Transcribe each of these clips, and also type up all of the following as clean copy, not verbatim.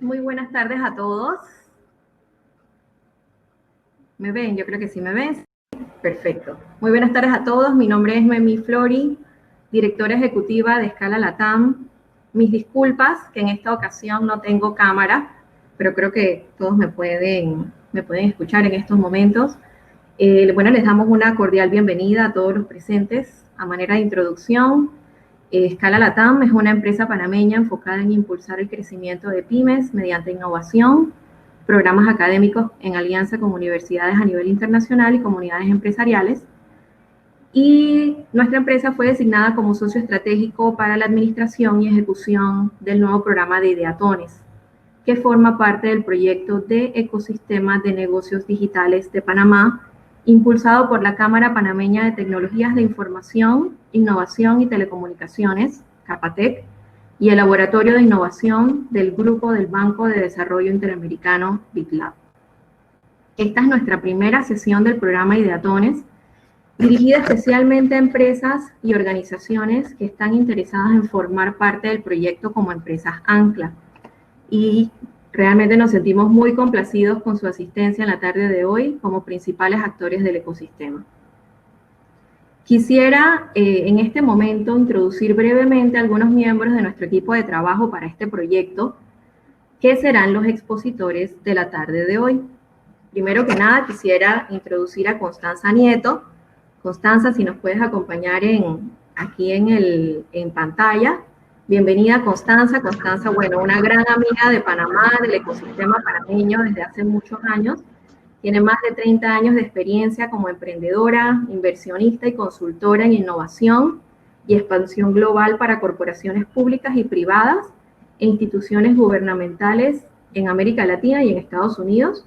Muy buenas tardes a todos. ¿Me ven? Yo creo que sí me ven. Perfecto. Muy buenas tardes a todos. Mi nombre es Noemí Flori, directora ejecutiva de Escala Latam. Mis disculpas que en esta ocasión no tengo cámara, pero creo que todos me pueden escuchar en estos momentos. Bueno, les damos una cordial bienvenida a todos los presentes. A manera de introducción, Escala Latam es una empresa panameña enfocada en impulsar el crecimiento de pymes mediante innovación, programas académicos en alianza con universidades a nivel internacional y comunidades empresariales. Y nuestra empresa fue designada como socio estratégico para la administración y ejecución del nuevo programa de Ideatones, que forma parte del proyecto de ecosistemas de negocios digitales de Panamá, impulsado por la Cámara Panameña de Tecnologías de Información, Innovación y Telecomunicaciones, Capatec, y el Laboratorio de Innovación del Grupo del Banco de Desarrollo Interamericano, BitLab. Esta es nuestra primera sesión del programa Ideatones, dirigida especialmente a empresas y organizaciones que están interesadas en formar parte del proyecto como empresas ancla. Y realmente nos sentimos muy complacidos con su asistencia en la tarde de hoy como principales actores del ecosistema. Quisiera en este momento introducir brevemente a algunos miembros de nuestro equipo de trabajo para este proyecto, que serán los expositores de la tarde de hoy. Primero que nada, quisiera introducir a Constanza Nieto. Constanza, si nos puedes acompañar aquí en pantalla. Bienvenida, Constanza. Constanza, bueno, una gran amiga de Panamá, del ecosistema panameño desde hace muchos años. Tiene más de 30 años de experiencia como emprendedora, inversionista y consultora en innovación y expansión global para corporaciones públicas y privadas e instituciones gubernamentales en América Latina y en Estados Unidos.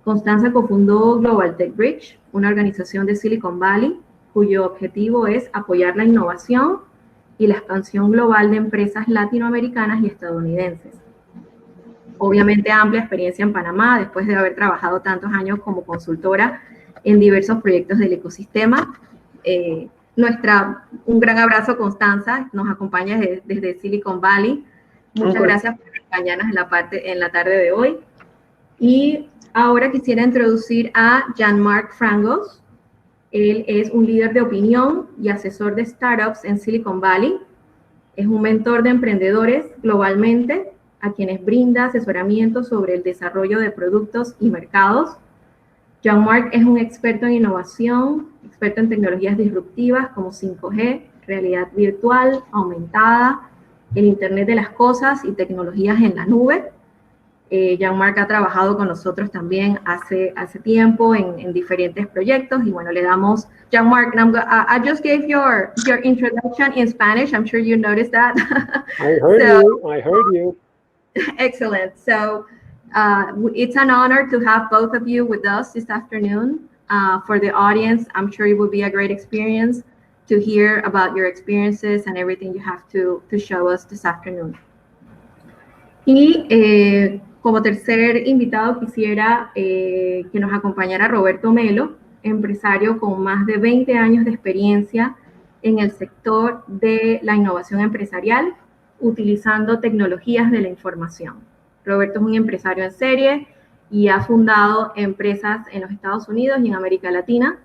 Constanza cofundó Global Tech Bridge, una organización de Silicon Valley, cuyo objetivo es apoyar la innovación y la expansión global de empresas latinoamericanas y estadounidenses. Obviamente amplia experiencia en Panamá, después de haber trabajado tantos años como consultora en diversos proyectos del ecosistema. Un gran abrazo, Constanza, nos acompaña desde Silicon Valley. Muchas gracias por acompañarnos en la tarde de hoy. Y ahora quisiera introducir a Jean-Marc Frangos. Él es un líder de opinión y asesor de startups en Silicon Valley. Es un mentor de emprendedores globalmente, a quienes brinda asesoramiento sobre el desarrollo de productos y mercados. Jean-Marc es un experto en innovación, experto en tecnologías disruptivas como 5G, realidad virtual, aumentada, el Internet de las cosas y tecnologías en la nube. Jean-Marc ha trabajado con nosotros también hace tiempo en diferentes proyectos y bueno, le damos, Jean-Marc, I just gave your introduction in Spanish. I'm sure you noticed that. I heard you. Excellent. So it's an honor to have both of you with us this afternoon. For the audience, I'm sure it will be a great experience to hear about your experiences and everything you have to show us this afternoon. Y como tercer invitado quisiera que nos acompañara Roberto Melo, empresario con más de 20 años de experiencia en el sector de la innovación empresarial, utilizando tecnologías de la información. Roberto es un empresario en serie y ha fundado empresas en los Estados Unidos y en América Latina.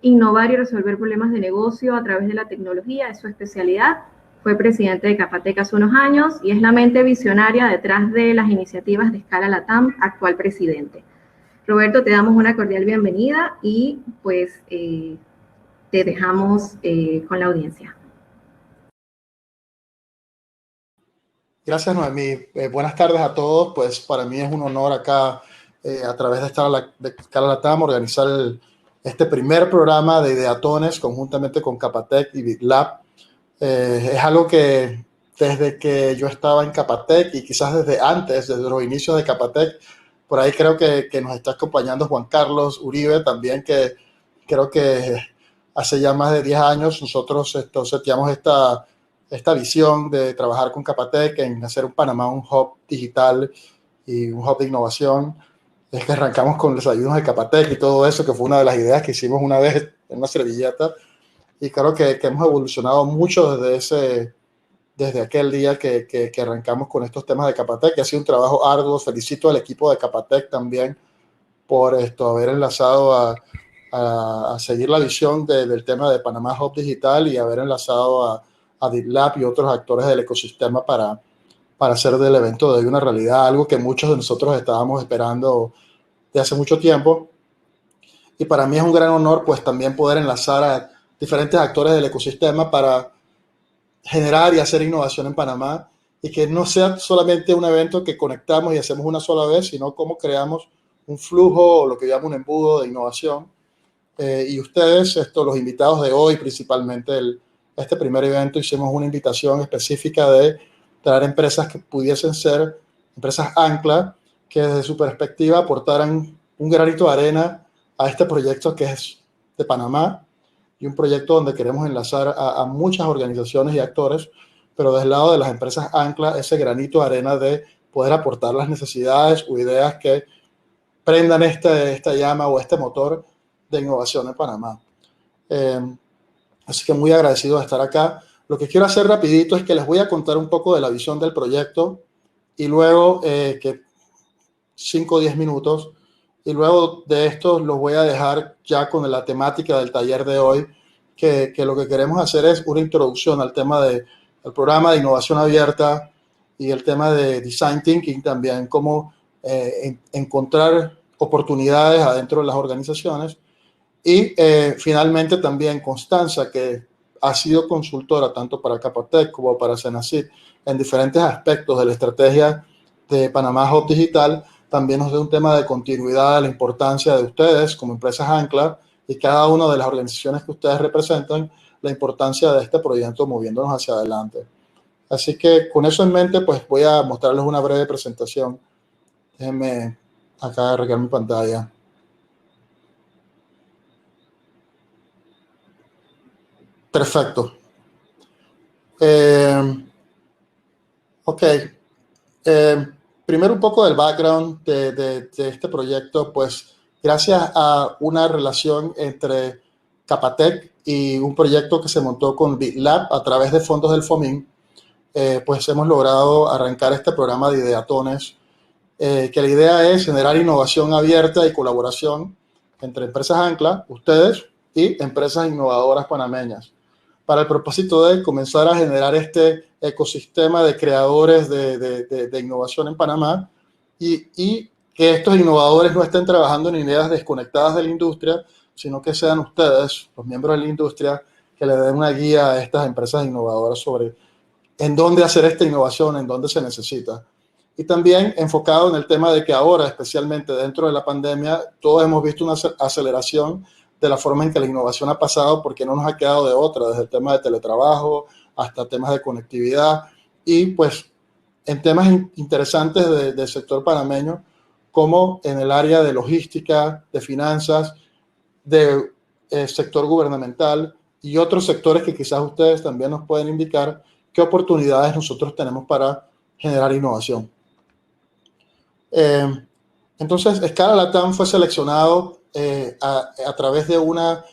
Innovar y resolver problemas de negocio a través de la tecnología es su especialidad. Fue presidente de Capatec hace unos años y es la mente visionaria detrás de las iniciativas de Escala Latam, actual presidente. Roberto, te damos una cordial bienvenida y pues te dejamos con la audiencia. Gracias, Noemí. Buenas tardes a todos. Pues para mí es un honor acá, a través de Escala Latam, organizar este primer programa de Ideatones conjuntamente con Capatec y BitLab. Es algo que desde que yo estaba en Capatec y quizás desde antes, desde los inicios de Capatec, por ahí creo que nos está acompañando Juan Carlos Uribe también, que creo que hace ya más de 10 años nosotros seteamos esta visión de trabajar con Capatec en hacer un Panamá un hub digital y un hub de innovación. Es que arrancamos con los ayunos de Capatec y todo eso, que fue una de las ideas que hicimos una vez en una servilleta. Y creo que hemos evolucionado mucho desde desde aquel día que arrancamos con estos temas de Capatec, que ha sido un trabajo arduo. Felicito al equipo de Capatec también por haber enlazado a seguir la visión del tema de Panamá Hub Digital y haber enlazado a DeepLab y otros actores del ecosistema para hacer del evento de hoy una realidad, algo que muchos de nosotros estábamos esperando de hace mucho tiempo. Y para mí es un gran honor pues también poder enlazar a diferentes actores del ecosistema para generar y hacer innovación en Panamá, y que no sea solamente un evento que conectamos y hacemos una sola vez, sino cómo creamos un flujo o lo que llamo un embudo de innovación. Y ustedes, los invitados de hoy, principalmente este primer evento, hicimos una invitación específica de traer empresas que pudiesen ser empresas ancla, que desde su perspectiva aportaran un granito de arena a este proyecto que es de Panamá, y un proyecto donde queremos enlazar a muchas organizaciones y actores, pero del lado de las empresas ancla, ese granito de arena de poder aportar las necesidades o ideas que prendan esta llama o este motor de innovación en Panamá. Así que muy agradecido de estar acá. Lo que quiero hacer rapidito es que les voy a contar un poco de la visión del proyecto, y luego que 5 o 10 minutos, y luego de esto los voy a dejar ya con la temática del taller de hoy, que lo que queremos hacer es una introducción al tema del programa de innovación abierta y el tema de design thinking también, cómo encontrar oportunidades adentro de las organizaciones. Y finalmente también Constanza, que ha sido consultora tanto para Capatec como para Senacid en diferentes aspectos de la estrategia de Panamá Hub Digital, también nos da un tema de continuidad, de la importancia de ustedes como empresas ancla y cada una de las organizaciones que ustedes representan, la importancia de este proyecto moviéndonos hacia adelante. Así que con eso en mente, pues voy a mostrarles una breve presentación. Déjenme acá arreglar mi pantalla. Perfecto. Ok. Primero un poco del background de este proyecto. Pues gracias a una relación entre Capatec y un proyecto que se montó con BitLab a través de fondos del FOMIN, pues hemos logrado arrancar este programa de Ideatones, que la idea es generar innovación abierta y colaboración entre empresas ancla, ustedes, y empresas innovadoras panameñas, para el propósito de comenzar a generar este ecosistema de creadores de innovación en Panamá, y que estos innovadores no estén trabajando en ideas desconectadas de la industria, sino que sean ustedes, los miembros de la industria, que le den una guía a estas empresas innovadoras sobre en dónde hacer esta innovación, en dónde se necesita. Y también enfocado en el tema de que ahora, especialmente dentro de la pandemia, todos hemos visto una aceleración de la forma en que la innovación ha pasado, porque no nos ha quedado de otra, desde el tema de teletrabajo hasta temas de conectividad, y pues en temas interesantes del sector panameño, como en el área de logística, de finanzas, de sector gubernamental y otros sectores que quizás ustedes también nos pueden indicar qué oportunidades nosotros tenemos para generar innovación. Entonces, Scala Latam fue seleccionado a través de una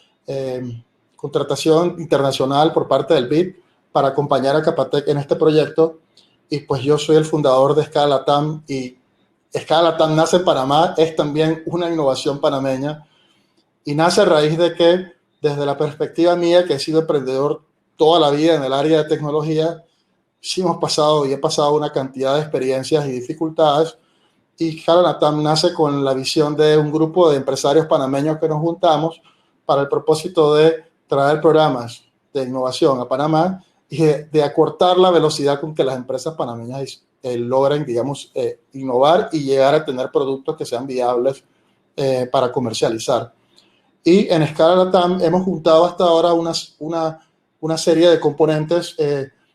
contratación internacional por parte del BID para acompañar a Capatec en este proyecto, y pues yo soy el fundador de Scala Latam, y Scala Latam nace en Panamá, es también una innovación panameña, y nace a raíz de que, desde la perspectiva mía, que he sido emprendedor toda la vida en el área de tecnología, sí he pasado una cantidad de experiencias y dificultades, y Scala Latam nace con la visión de un grupo de empresarios panameños que nos juntamos para el propósito de traer programas de innovación a Panamá y de acortar la velocidad con que las empresas panameñas logren, digamos, innovar y llegar a tener productos que sean viables para comercializar. Y en Scala Latam hemos juntado hasta ahora una serie de componentes.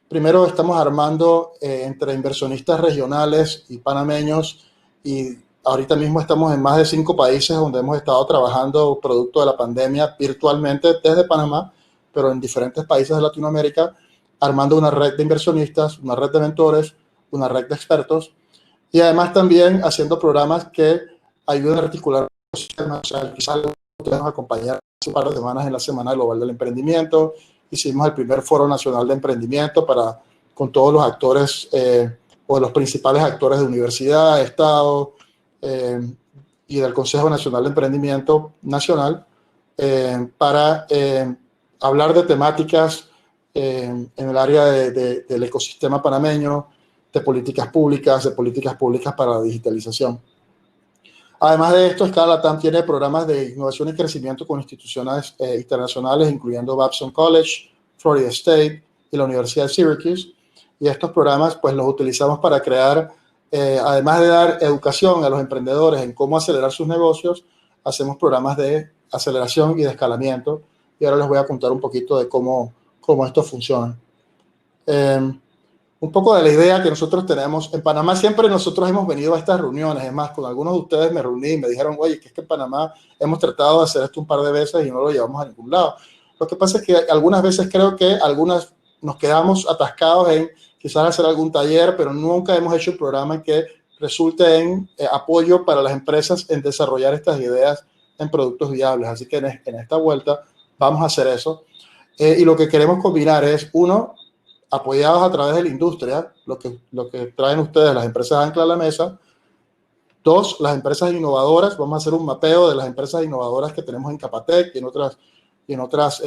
Primero estamos armando entre inversionistas regionales y panameños, y ahorita mismo estamos en más de 5 países donde hemos estado trabajando producto de la pandemia virtualmente desde Panamá, pero en diferentes países de Latinoamérica, armando una red de inversionistas, una red de mentores, una red de expertos, y además también haciendo programas que ayuden a articular ecosistemas. O sea, quizás ustedes nos acompañaron hace un par de semanas en la Semana Global del Emprendimiento. Hicimos el primer Foro Nacional de Emprendimiento para con todos los actores o los principales actores de universidad, Estado y del Consejo Nacional de Emprendimiento Nacional para hablar de temáticas en el área del ecosistema panameño, de políticas públicas para la digitalización. Además de esto, Escala Latam tiene programas de innovación y crecimiento con instituciones internacionales, incluyendo Babson College, Florida State y la Universidad de Syracuse. Y estos programas pues los utilizamos para crear, además de dar educación a los emprendedores en cómo acelerar sus negocios, hacemos programas de aceleración y de escalamiento. Y ahora les voy a contar un poquito de cómo esto funciona. Un poco de la idea que nosotros tenemos. En Panamá siempre nosotros hemos venido a estas reuniones. Es más, con algunos de ustedes me reuní y me dijeron, oye, que es que en Panamá hemos tratado de hacer esto un par de veces y no lo llevamos a ningún lado. Lo que pasa es que algunas veces creo que algunas nos quedamos atascados en quizás hacer algún taller, pero nunca hemos hecho un programa que resulte en apoyo para las empresas en desarrollar estas ideas en productos viables. Así que en esta vuelta vamos a hacer eso. Y lo que queremos combinar es, uno, apoyados a través de la industria, lo que traen ustedes, las empresas ancla a la mesa. Dos, las empresas innovadoras. Vamos a hacer un mapeo de las empresas innovadoras que tenemos en Capatec y en otras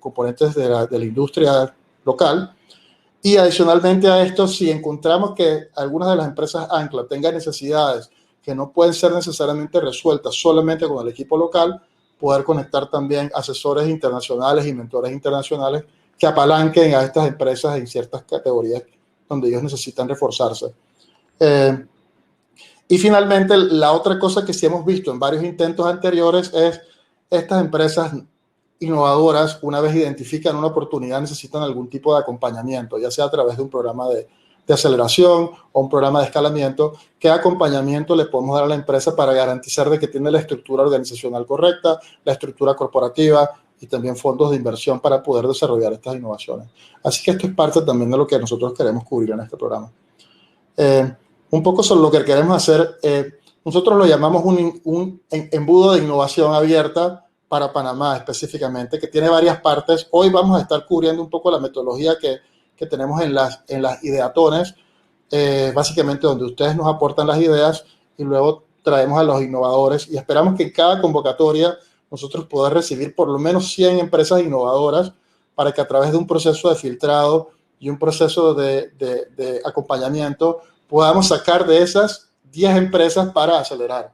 componentes de la industria local. Y adicionalmente a esto, si encontramos que algunas de las empresas ancla tengan necesidades que no pueden ser necesariamente resueltas solamente con el equipo local, poder conectar también asesores internacionales y mentores internacionales que apalanquen a estas empresas en ciertas categorías donde ellos necesitan reforzarse. Y finalmente, la otra cosa que sí hemos visto en varios intentos anteriores es estas empresas innovadoras, una vez identifican una oportunidad, necesitan algún tipo de acompañamiento, ya sea a través de un programa de aceleración o un programa de escalamiento. ¿Qué acompañamiento le podemos dar a la empresa para garantizar de que tiene la estructura organizacional correcta, la estructura corporativa y también fondos de inversión para poder desarrollar estas innovaciones? Así que esto es parte también de lo que nosotros queremos cubrir en este programa. Un poco sobre lo que queremos hacer, nosotros lo llamamos un embudo de innovación abierta para Panamá específicamente, que tiene varias partes. Hoy vamos a estar cubriendo un poco la metodología que tenemos en las ideatones, básicamente donde ustedes nos aportan las ideas y luego traemos a los innovadores y esperamos que en cada convocatoria nosotros poder recibir por lo menos 100 empresas innovadoras para que a través de un proceso de filtrado y un proceso de acompañamiento podamos sacar de esas 10 empresas para acelerar.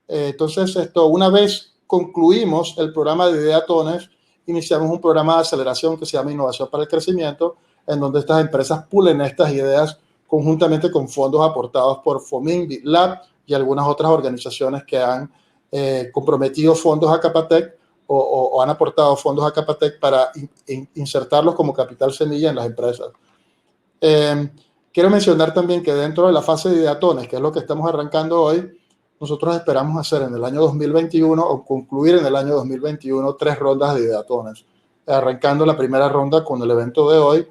Entonces, una vez concluimos el programa de Ideatones, iniciamos un programa de aceleración que se llama Innovación para el Crecimiento, en donde estas empresas pulen estas ideas conjuntamente con fondos aportados por FOMIN, BitLab y algunas otras organizaciones que han comprometido fondos a Capatec o han aportado fondos a Capatec para insertarlos como capital semilla en las empresas. Quiero mencionar también que dentro de la fase de Ideatones, que es lo que estamos arrancando hoy, nosotros esperamos hacer en el año 2021 o concluir en el año 2021 3 rondas de Ideatones, arrancando la primera ronda con el evento de hoy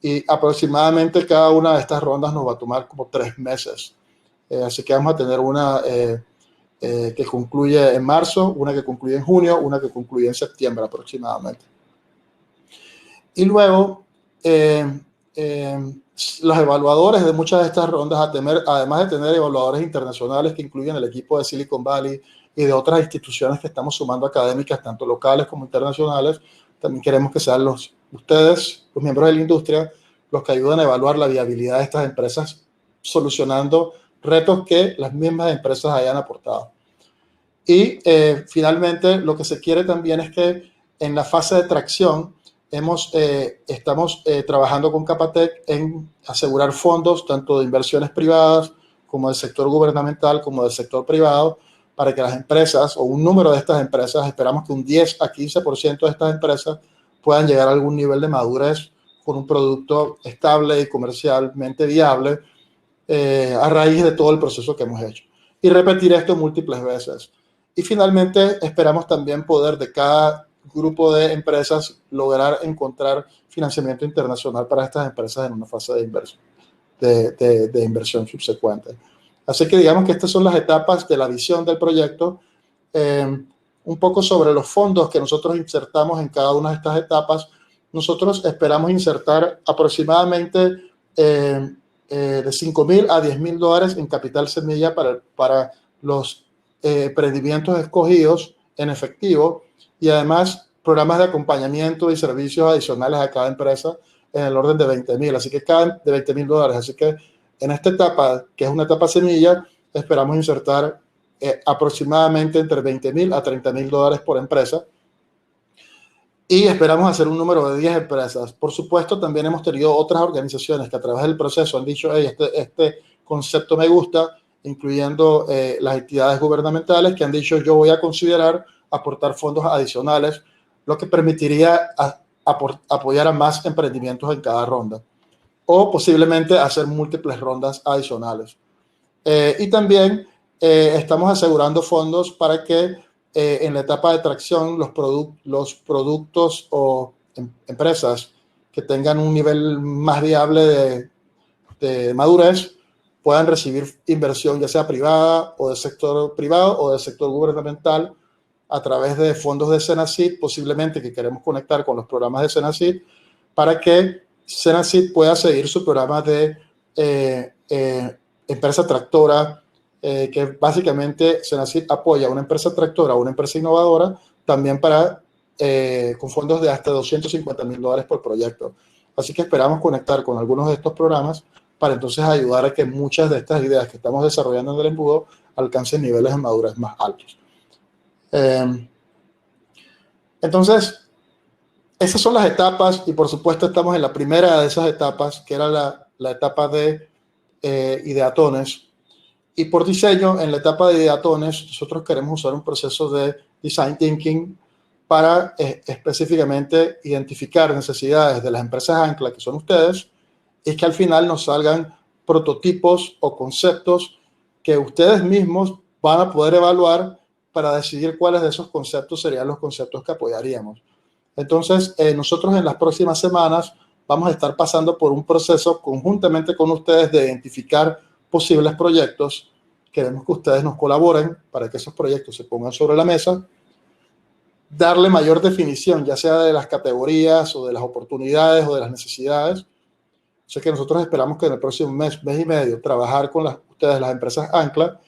y aproximadamente cada una de estas rondas nos va a tomar como 3 meses. Así que vamos a tener una que concluye en marzo, una que concluye en junio, una que concluye en septiembre aproximadamente. Y luego, los evaluadores de muchas de estas rondas, además de tener evaluadores internacionales que incluyen el equipo de Silicon Valley y de otras instituciones que estamos sumando académicas, tanto locales como internacionales, también queremos que sean ustedes, los miembros de la industria, los que ayuden a evaluar la viabilidad de estas empresas, solucionando retos que las mismas empresas hayan aportado. Y finalmente, lo que se quiere también es que en la fase de tracción, estamos trabajando con Capatec en asegurar fondos tanto de inversiones privadas como del sector gubernamental como del sector privado para que las empresas o un número de estas empresas, esperamos que un 10 a 15% de estas empresas puedan llegar a algún nivel de madurez con un producto estable y comercialmente viable a raíz de todo el proceso que hemos hecho. Y repetir esto múltiples veces. Y finalmente esperamos también poder de cada grupo de empresas lograr encontrar financiamiento internacional para estas empresas en una fase de inversión, de inversión subsecuente. Así que digamos que estas son las etapas de la visión del proyecto. Un poco sobre los fondos que nosotros insertamos en cada una de estas etapas. nosotros esperamos insertar aproximadamente de $5,000 a $10,000 en capital semilla para los emprendimientos escogidos en efectivo, y además programas de acompañamiento y servicios adicionales a cada empresa en el orden de $20,000, así que cada de $20,000. Así que en esta etapa, que es una etapa semilla, esperamos insertar aproximadamente entre $20,000 a $30,000 por empresa, y esperamos hacer un número de 10 empresas. Por supuesto, también hemos tenido otras organizaciones que a través del proceso han dicho, hey, este concepto me gusta, incluyendo las entidades gubernamentales que han dicho, yo voy a considerar aportar fondos adicionales, lo que permitiría apoyar a más emprendimientos en cada ronda, o posiblemente hacer múltiples rondas adicionales. Y también estamos asegurando fondos para que en la etapa de tracción los productos o empresas que tengan un nivel más viable de madurez puedan recibir inversión, ya sea privada o del sector privado o del sector gubernamental, a través de fondos de Senacid, posiblemente, que queremos conectar con los programas de Senacid, para que Senacid pueda seguir su programa de empresa tractora, que básicamente Senacid apoya a una empresa tractora o una empresa innovadora, también con fondos de hasta $250,000 por proyecto. Así que esperamos conectar con algunos de estos programas para entonces ayudar a que muchas de estas ideas que estamos desarrollando en el embudo alcancen niveles de madurez más altos. Entonces, esas son las etapas, y por supuesto estamos en la primera de esas etapas, que era la etapa de Ideatones. Y por diseño, en la etapa de Ideatones, nosotros queremos usar un proceso de design thinking para específicamente identificar necesidades de las empresas ancla, que son ustedes, y que al final nos salgan prototipos o conceptos que ustedes mismos van a poder evaluar para decidir cuáles de esos conceptos serían los conceptos que apoyaríamos. Entonces, nosotros en las próximas semanas vamos a estar pasando por un proceso conjuntamente con ustedes de identificar posibles proyectos. Queremos que ustedes nos colaboren para que esos proyectos se pongan sobre la mesa, darle mayor definición, ya sea de las categorías o de las oportunidades o de las necesidades. O sea que nosotros esperamos que en el próximo mes y medio, trabajar con ustedes, las empresas ancla,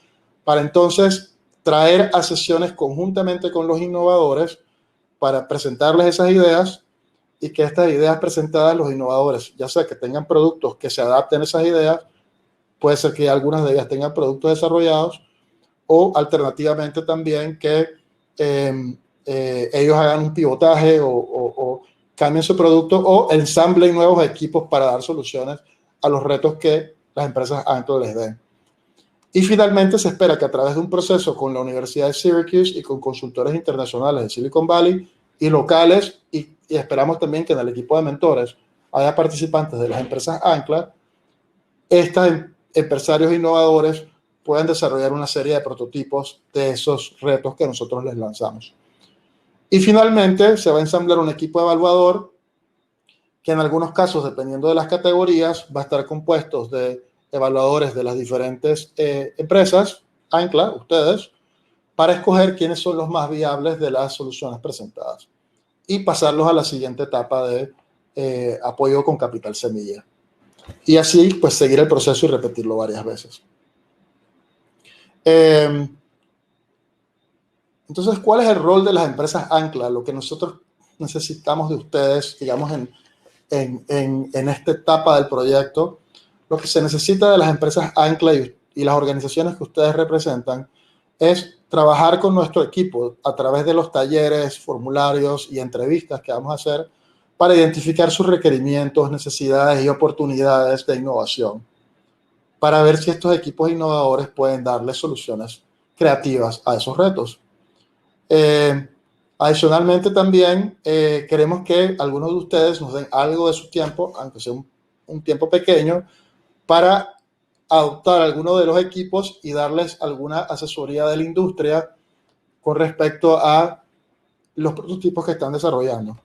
para entonces traer a sesiones conjuntamente con los innovadores para presentarles esas ideas, y que estas ideas presentadas, los innovadores, ya sea que tengan productos que se adapten a esas ideas, puede ser que algunas de ellas tengan productos desarrollados, o alternativamente también que ellos hagan un pivotaje o cambien su producto o ensamblen nuevos equipos para dar soluciones a los retos que las empresas ancla les den. Y finalmente se espera que a través de un proceso con la Universidad de Syracuse y con consultores internacionales de Silicon Valley y locales, y esperamos también que en el equipo de mentores haya participantes de las empresas ancla, estos empresarios innovadores puedan desarrollar una serie de prototipos de esos retos que nosotros les lanzamos. Y finalmente se va a ensamblar un equipo evaluador que en algunos casos, dependiendo de las categorías, va a estar compuestos de evaluadores de las diferentes empresas ancla, ustedes, para escoger quiénes son los más viables de las soluciones presentadas y pasarlos a la siguiente etapa de apoyo con capital semilla. Y así, pues, seguir el proceso y repetirlo varias veces. Entonces, ¿cuál es el rol de las empresas ancla? Lo que nosotros necesitamos de ustedes, digamos, en esta etapa del proyecto, lo que se necesita de las empresas ancla y las organizaciones que ustedes representan es trabajar con nuestro equipo a través de los talleres, formularios y entrevistas que vamos a hacer para identificar sus requerimientos, necesidades y oportunidades de innovación, para ver si estos equipos innovadores pueden darle soluciones creativas a esos retos. Adicionalmente también queremos que algunos de ustedes nos den algo de su tiempo, aunque sea un tiempo pequeño, para adoptar alguno de los equipos y darles alguna asesoría de la industria con respecto a los prototipos que están desarrollando.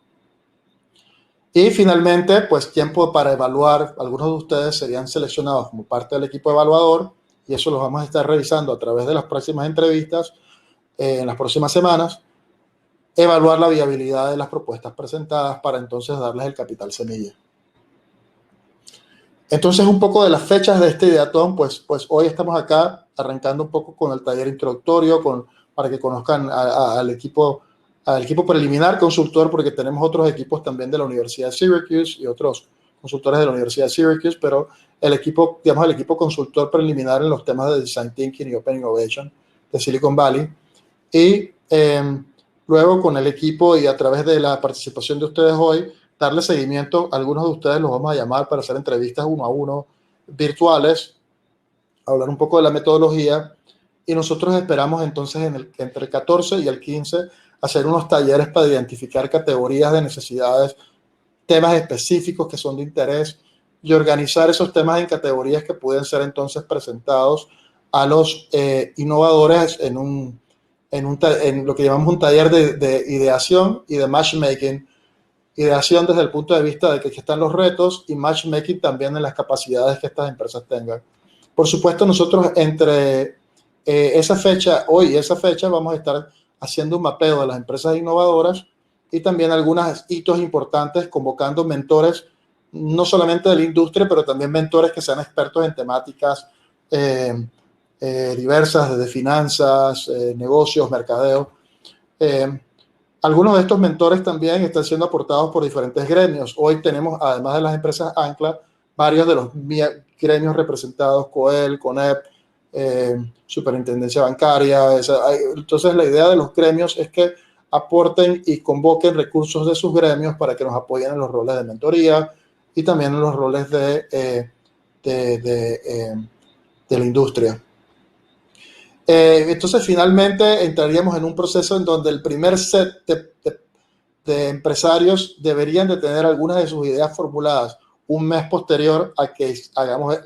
Y finalmente, pues, tiempo para evaluar. Algunos de ustedes serían seleccionados como parte del equipo evaluador, y eso los vamos a estar revisando a través de las próximas entrevistas en las próximas semanas. evaluar la viabilidad de las propuestas presentadas para entonces darles el capital semilla. Entonces, un poco de las fechas de este Ideatón, pues hoy estamos acá arrancando un poco con el taller introductorio, para que conozcan al equipo preliminar consultor, porque tenemos otros equipos también de la Universidad de Syracuse y otros consultores de la Universidad de Syracuse, pero el equipo consultor preliminar en los temas de Design Thinking y Open Innovation de Silicon Valley. Y luego con el equipo y a través de la participación de ustedes hoy, darle seguimiento. Algunos de ustedes los vamos a llamar para hacer entrevistas 1 a 1 virtuales, hablar un poco de la metodología, y nosotros esperamos entonces entre el 14 y el 15 hacer unos talleres para identificar categorías de necesidades, temas específicos que son de interés, y organizar esos temas en categorías que pueden ser entonces presentados a los innovadores en lo que llamamos un taller de ideación y de matchmaking. Ideación desde el punto de vista de que aquí están los retos, y matchmaking también en las capacidades que estas empresas tengan. Por supuesto, nosotros entre esa fecha, hoy y esa fecha, vamos a estar haciendo un mapeo de las empresas innovadoras y también algunos hitos importantes, convocando mentores, no solamente de la industria, pero también mentores que sean expertos en temáticas diversas, desde finanzas, negocios, mercadeo. Algunos de estos mentores también están siendo aportados por diferentes gremios. Hoy tenemos, además de las empresas Ancla, varios de los gremios representados: COEL, CONEP, Superintendencia Bancaria. Entonces, la idea de los gremios es que aporten y convoquen recursos de sus gremios para que nos apoyen en los roles de mentoría y también en los roles de la industria. Entonces, finalmente entraríamos en un proceso en donde el primer set de empresarios deberían de tener algunas de sus ideas formuladas un mes posterior a que hagamos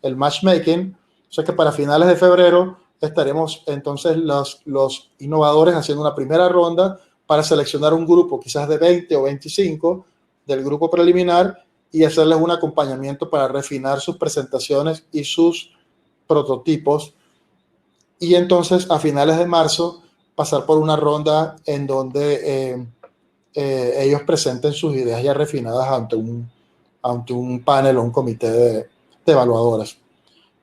el matchmaking. O sea que para finales de febrero estaremos entonces los innovadores haciendo una primera ronda para seleccionar un grupo quizás de 20 o 25 del grupo preliminar y hacerles un acompañamiento para refinar sus presentaciones y sus prototipos. Y entonces a finales de marzo pasar por una ronda en donde ellos presenten sus ideas ya refinadas ante un panel o un comité de evaluadores.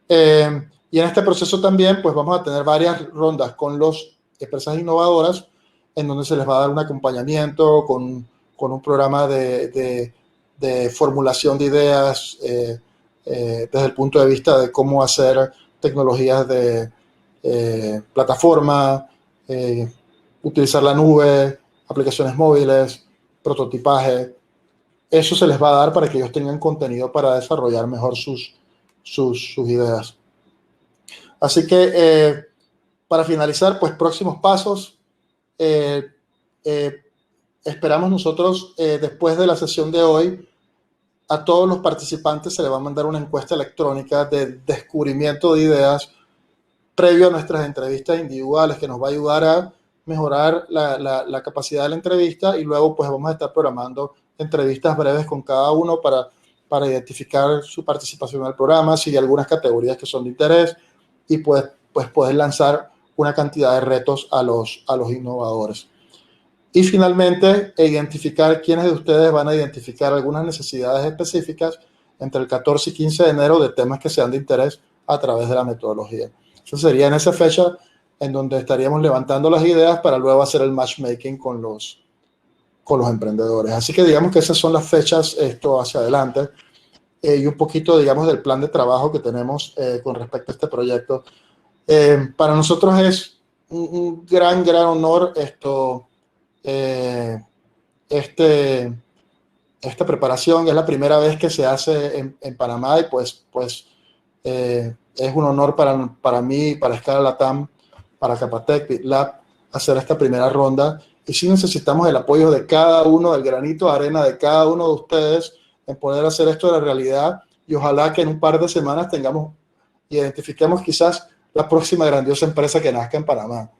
Y en este proceso también pues vamos a tener varias rondas con las empresas innovadoras en donde se les va a dar un acompañamiento con un programa de formulación de ideas desde el punto de vista de cómo hacer tecnologías de plataforma, utilizar la nube, aplicaciones móviles, prototipaje. Eso se les va a dar para que ellos tengan contenido para desarrollar mejor sus ideas. Así que para finalizar, pues próximos pasos. Esperamos nosotros, después de la sesión de hoy, a todos los participantes se les va a mandar una encuesta electrónica de descubrimiento de ideas previo a nuestras entrevistas individuales, que nos va a ayudar a mejorar la capacidad de la entrevista, y luego pues vamos a estar programando entrevistas breves con cada uno para identificar su participación en el programa, si hay algunas categorías que son de interés, y pues poder lanzar una cantidad de retos a los innovadores. Y finalmente, identificar quiénes de ustedes van a identificar algunas necesidades específicas entre el 14 y 15 de enero de temas que sean de interés a través de la metodología. Eso sería en esa fecha en donde estaríamos levantando las ideas para luego hacer el matchmaking con los emprendedores. Así que digamos que esas son las fechas hacia adelante, y un poquito, digamos, del plan de trabajo que tenemos con respecto a este proyecto. Para nosotros es un gran honor esta preparación. Es la primera vez que se hace en Panamá, y pues es un honor para mí, para Scala Latam, para Capatec, BitLab, hacer esta primera ronda. Y sí necesitamos el apoyo de cada uno, del granito de arena de cada uno de ustedes en poder hacer esto de la realidad. Y ojalá que en un par de semanas identifiquemos quizás la próxima grandiosa empresa que nazca en Panamá.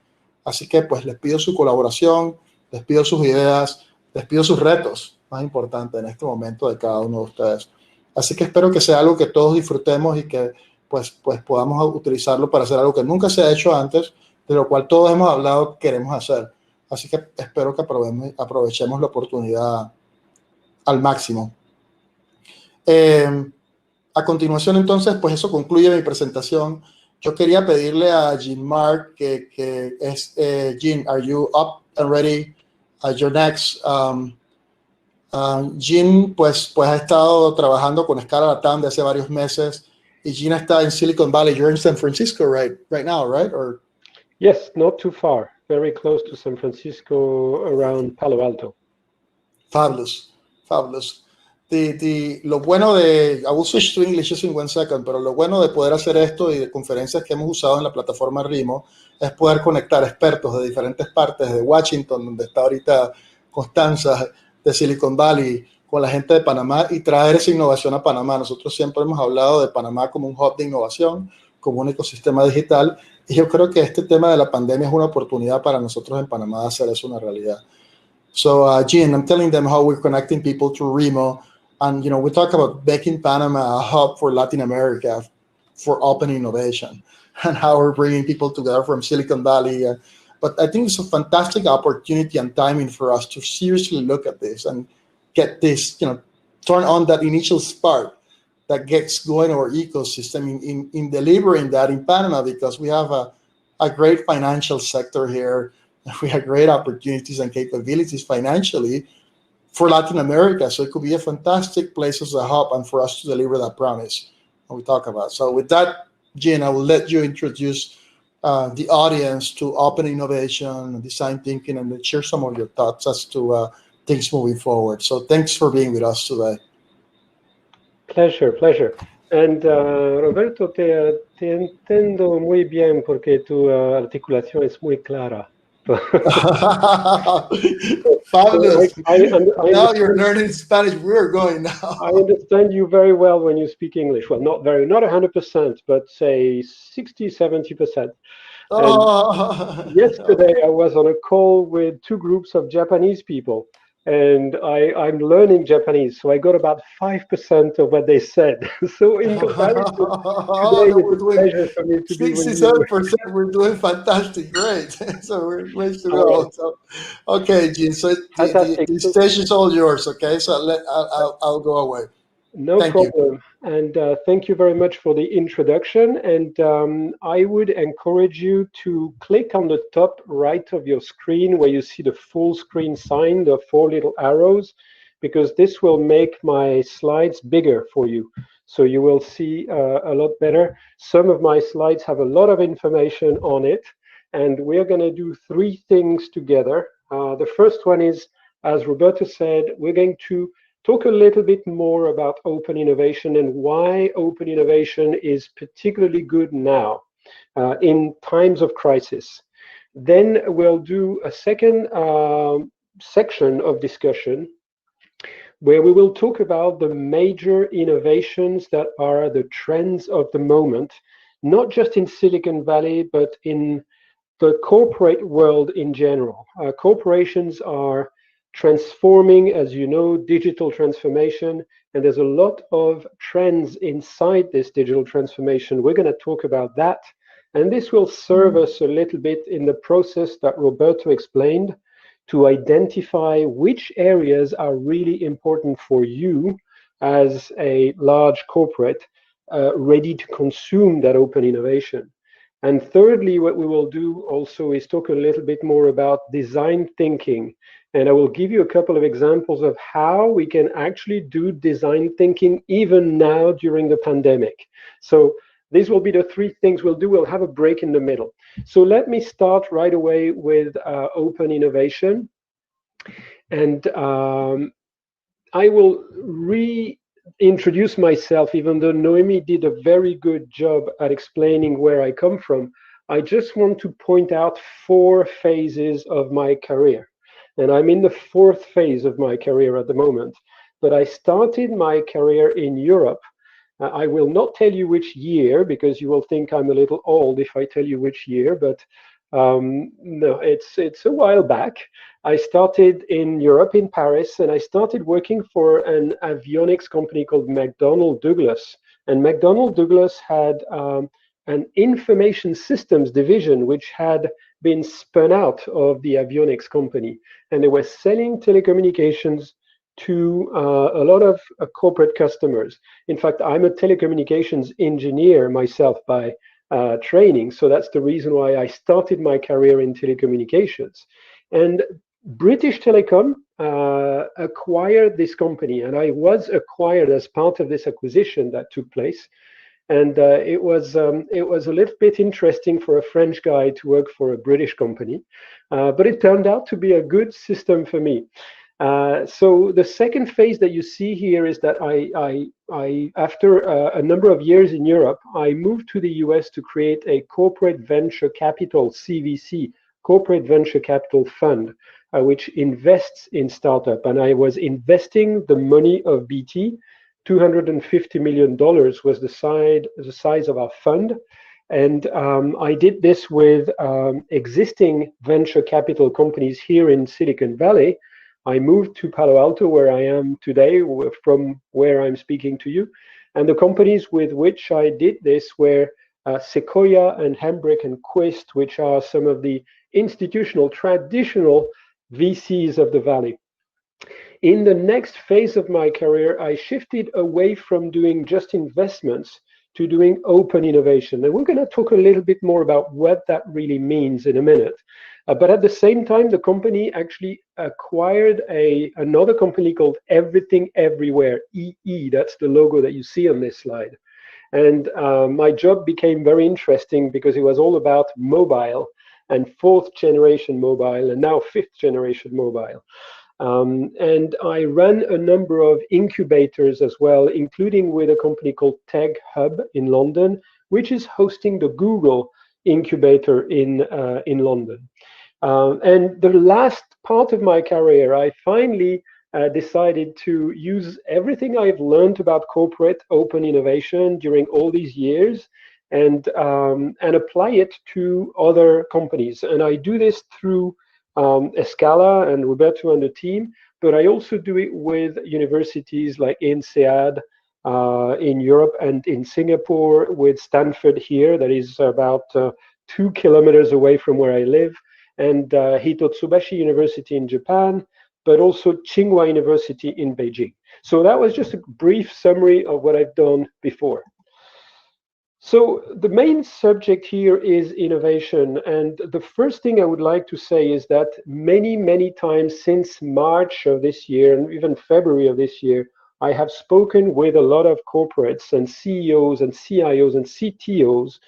Así que pues les pido su colaboración, les pido sus ideas, les pido sus retos, más importante en este momento, de cada uno de ustedes. Así que espero que sea algo que todos disfrutemos y que pues podamos utilizarlo para hacer algo que nunca se ha hecho antes, de lo cual todos hemos hablado que queremos hacer. Así que espero que aprovechemos la oportunidad al máximo. A continuación, entonces, pues eso concluye mi presentación. Yo quería pedirle a Jean-Marc que es, Jean, are you up and ready? Your next. Jean, pues ha estado trabajando con Scala Latam de hace varios meses. Y Jean está en Silicon Valley. You're in San Francisco right now, right? Or yes, not too far. Very close to San Francisco, around Palo Alto. Fabulous, fabulous. Lo bueno de, I will switch to English just in 1 second, pero lo bueno de poder hacer esto y de conferencias que hemos usado en la plataforma Rimo es poder conectar expertos de diferentes partes, de Washington, donde está ahorita Constanza, de Silicon Valley, con la gente de Panamá y traer esa innovación a Panamá. Nosotros siempre hemos hablado de Panamá como un hub de innovación, como un ecosistema digital, y yo creo que este tema de la pandemia es una oportunidad para nosotros en Panamá de hacer eso una realidad. So, Jean, I'm telling them how we're connecting people to Rimo. And, we talk about making Panama a hub for Latin America for open innovation and how we're bringing people together from Silicon Valley. But I think it's a fantastic opportunity and timing for us to seriously look at this and get this, turn on that initial spark that gets going our ecosystem in delivering that in Panama, because we have a great financial sector here. We have great opportunities and capabilities financially for Latin America. So it could be a fantastic place as a hub and for us to deliver that promise we talk about. So with that, Jean, I will let you introduce the audience to open innovation, design thinking, and share some of your thoughts as to things moving forward. So thanks for being with us today. Pleasure. And Roberto, te entiendo muy bien porque tu articulación es muy clara. Fabulous. Now you're learning Spanish. We're going now. I understand you very well when you speak English. Well, not 100%, but say 60, 70%. Yesterday, I was on a call with 2 groups of Japanese people, and I'm learning Japanese, so I got about 5% of what they said. So in comparison, today it's a pleasure for me to be with you. 67%, we're doing fantastic, great. So we're ready to go. Right. So, okay, Jean, so the stage is all yours, okay? So I'll go away. No problem. And thank you very much for the introduction. And I would encourage you to click on the top right of your screen where you see the full screen sign, the 4 little arrows, because this will make my slides bigger for you. So you will see a lot better. Some of my slides have a lot of information on it. And we're going to do 3 things together. The first one is, as Roberto said, we're going to talk a little bit more about open innovation and why open innovation is particularly good now in times of crisis. Then we'll do a second section of discussion where we will talk about the major innovations that are the trends of the moment, not just in Silicon Valley, but in the corporate world in general. Corporations are transforming, as you know, digital transformation, and there's a lot of trends inside this digital transformation. We're going to talk about that, and this will serve us a little bit in the process that Roberto explained to identify which areas are really important for you as a large corporate ready to consume that open innovation. And thirdly, what we will do also is talk a little bit more about design thinking. And I will give you a couple of examples of how we can actually do design thinking even now during the pandemic. So these will be the 3 things we'll do. We'll have a break in the middle. So let me start right away with open innovation. And I will reintroduce myself, even though Noemi did a very good job at explaining where I come from. I just want to point out 4 phases of my career. And I'm in the 4th phase of my career at the moment. But I started my career in Europe. I will not tell you which year, because you will think I'm a little old if I tell you which year, but no, it's a while back. I started in Europe, in Paris, and I started working for an avionics company called McDonnell Douglas. And McDonnell Douglas had an information systems division, which had been spun out of the avionics company, and they were selling telecommunications to a lot of corporate customers. In fact, I'm a telecommunications engineer myself by training, so that's the reason why I started my career in telecommunications. And British Telecom acquired this company, and I was acquired as part of this acquisition that took place. And it was a little bit interesting for a French guy to work for a British company, but it turned out to be a good system for me. So the second phase that you see here is that I after a number of years in Europe, I moved to the US to create a corporate venture capital, CVC, corporate venture capital fund, which invests in startup. And I was investing the money of BT. $250 million was the size of our fund. And I did this with existing venture capital companies here in Silicon Valley. I moved to Palo Alto, where I am today, from where I'm speaking to you. And the companies with which I did this were Sequoia and Hembrick and Quist, which are some of the institutional, traditional VCs of the Valley. In the next phase of my career, I shifted away from doing just investments to doing open innovation. And we're going to talk a little bit more about what that really means in a minute. But at the same time, the company actually acquired another company called Everything Everywhere, EE. That's the logo that you see on this slide. And my job became very interesting because it was all about mobile and fourth generation mobile and now fifth generation mobile. And I ran a number of incubators as well, including with a company called Tech Hub in London, which is hosting the Google incubator in London. And the last part of my career, I finally decided to use everything I've learned about corporate open innovation during all these years and apply it to other companies. And I do this through Escala and Roberto and the team, but I also do it with universities like INSEAD in Europe and in Singapore, with Stanford here, that is about 2 kilometers away from where I live, and Hitotsubashi University in Japan, but also Tsinghua University in Beijing. So that was just a brief summary of what I've done before. So the main subject here is innovation. And the first thing I would like to say is that many, many times since March of this year, and even February of this year, I have spoken with a lot of corporates and CEOs and CIOs and CTOs.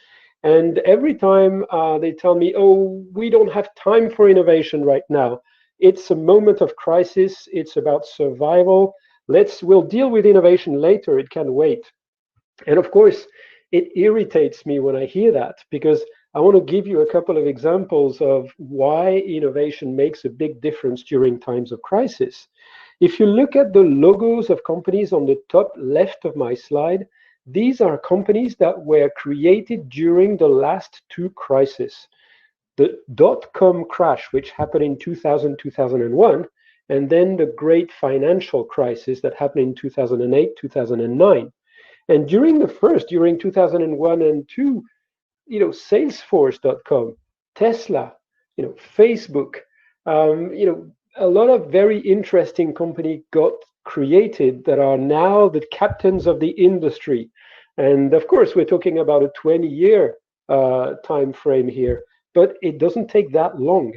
And every time they tell me, oh, we don't have time for innovation right now. It's a moment of crisis. It's about survival. We'll deal with innovation later. It can wait. And of course, it irritates me when I hear that, because I want to give you a couple of examples of why innovation makes a big difference during times of crisis. If you look at the logos of companies on the top left of my slide, these are companies that were created during the last two crises. The dot-com crash, which happened in 2000, 2001, and then the great financial crisis that happened in 2008, 2009. And during 2001 and 2, Salesforce.com, Tesla, Facebook, a lot of very interesting companies got created that are now the captains of the industry. And of course, we're talking about a 20-year time frame here, but it doesn't take that long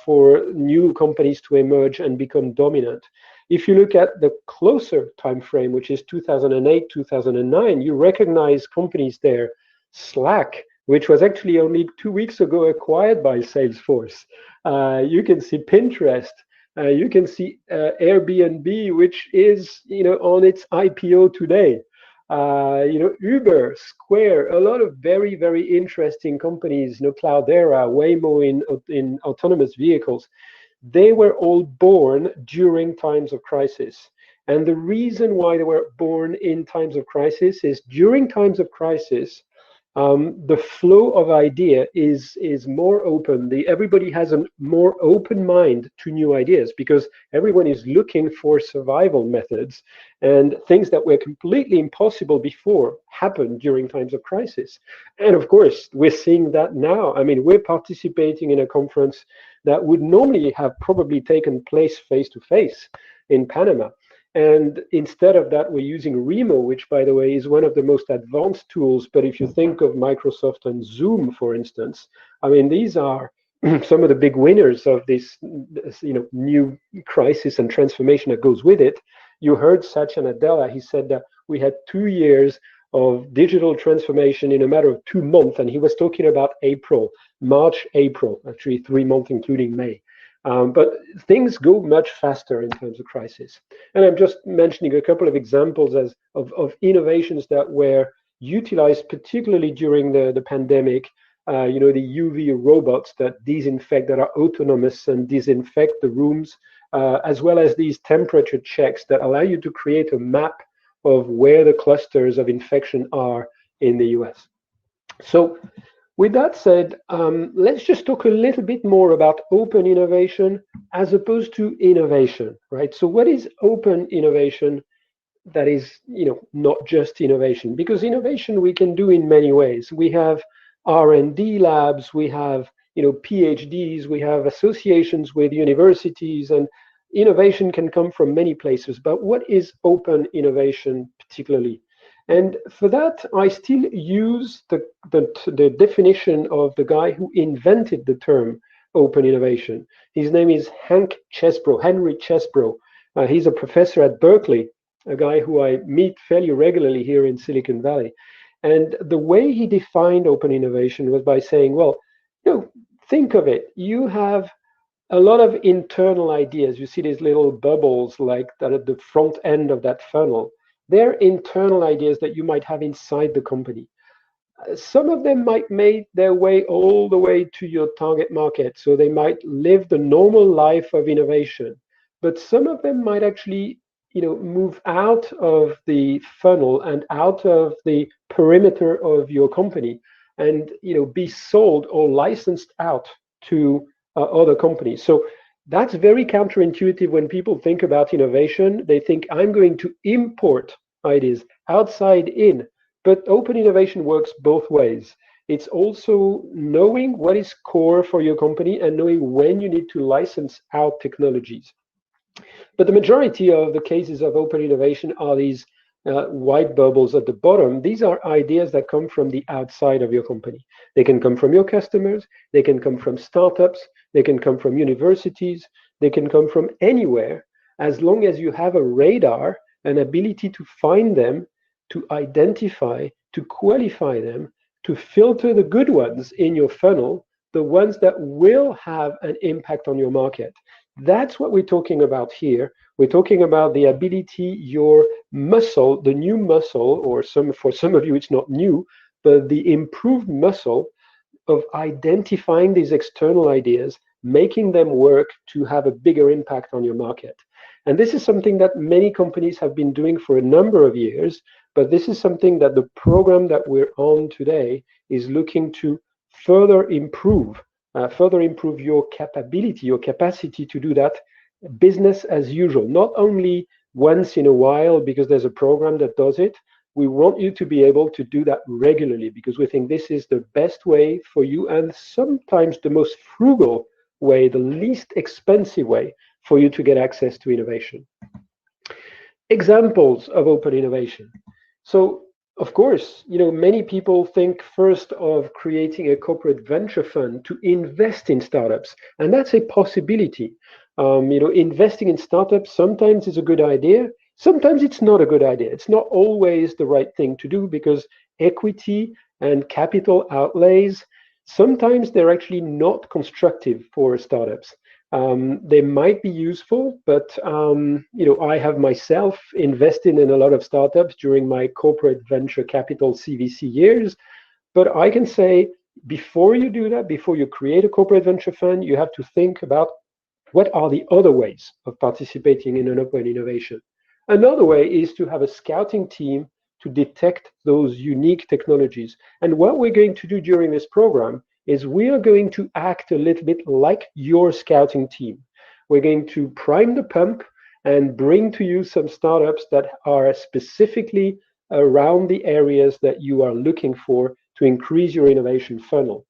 for new companies to emerge and become dominant. If you look at the closer time frame, which is 2008, 2009, you recognize companies there. Slack, which was actually only 2 weeks ago acquired by Salesforce. You can see Pinterest. You can see Airbnb, which is on its IPO today. Uber, Square, a lot of very, very interesting companies. Cloudera, Waymo in autonomous vehicles. They were all born during times of crisis. And the reason why they were born in times of crisis is during times of crisis, the flow of idea is more open. Everybody has a more open mind to new ideas because everyone is looking for survival methods, and things that were completely impossible before happen during times of crisis. And of course, we're seeing that now. I mean, we're participating in a conference that would normally have probably taken place face to face in Panama. And instead of that, we're using Remo, which, by the way, is one of the most advanced tools. But if you think of Microsoft and Zoom, for instance, I mean, these are some of the big winners of this new crisis and transformation that goes with it. You heard Satya Nadella. He said that we had 2 years of digital transformation in a matter of 2 months. And he was talking about March, April, actually 3 months, including May. But things go much faster in times of crisis. And I'm just mentioning a couple of examples of innovations that were utilized, particularly during the pandemic. The UV robots that disinfect, that are autonomous and disinfect the rooms, as well as these temperature checks that allow you to create a map of where the clusters of infection are in the US. So with that said, let's just talk a little bit more about open innovation as opposed to innovation, right? So what is open innovation that is, not just innovation? Because innovation we can do in many ways. We have R&D labs, we have, PhDs, we have associations with universities, and innovation can come from many places. But what is open innovation particularly? And for that, I still use the definition of the guy who invented the term open innovation. His name is Henry Chesbrough. He's a professor at Berkeley, a guy who I meet fairly regularly here in Silicon Valley. And the way he defined open innovation was by saying, well, think of it. You have a lot of internal ideas. You see these little bubbles like that at the front end of that funnel. They're internal ideas that you might have inside the company. Some of them might make their way all the way to your target market, so they might live the normal life of innovation. But some of them might actually, move out of the funnel and out of the perimeter of your company, and be sold or licensed out to other companies. So that's very counterintuitive when people think about innovation. They think I'm going to import ideas outside in, but open innovation works both ways. It's also knowing what is core for your company and knowing when you need to license out technologies. But the majority of the cases of open innovation are these white bubbles at the bottom. These are ideas that come from the outside of your company. They can come from your customers, they can come from startups, they can come from universities, they can come from anywhere, as long as you have a radar, an ability to find them, to identify, to qualify them, to filter the good ones in your funnel, the ones that will have an impact on your market. That's what we're talking about here. We're talking about the ability, your muscle, the new muscle, or for some of you it's not new, but the improved muscle of identifying these external ideas, making them work to have a bigger impact on your market. And this is something that many companies have been doing for a number of years, but this is something that the program that we're on today is looking to further improve your capability, your capacity to do that business as usual, not only once in a while because there's a program that does it. We want you to be able to do that regularly because we think this is the best way for you and sometimes the most frugal way, the least expensive way for you to get access to innovation. Examples of open innovation. So, of course, many people think first of creating a corporate venture fund to invest in startups, and that's a possibility. Investing in startups sometimes is a good idea, sometimes it's not a good idea. It's not always the right thing to do because equity and capital outlays, sometimes they're actually not constructive for startups. They might be useful, but I have myself invested in a lot of startups during my corporate venture capital CVC years. But I can say, before you do that, before you create a corporate venture fund, you have to think about what are the other ways of participating in an open innovation. Another way is to have a scouting team to detect those unique technologies. And what we're going to do during this program is we are going to act a little bit like your scouting team. We're going to prime the pump and bring to you some startups that are specifically around the areas that you are looking for to increase your innovation funnel.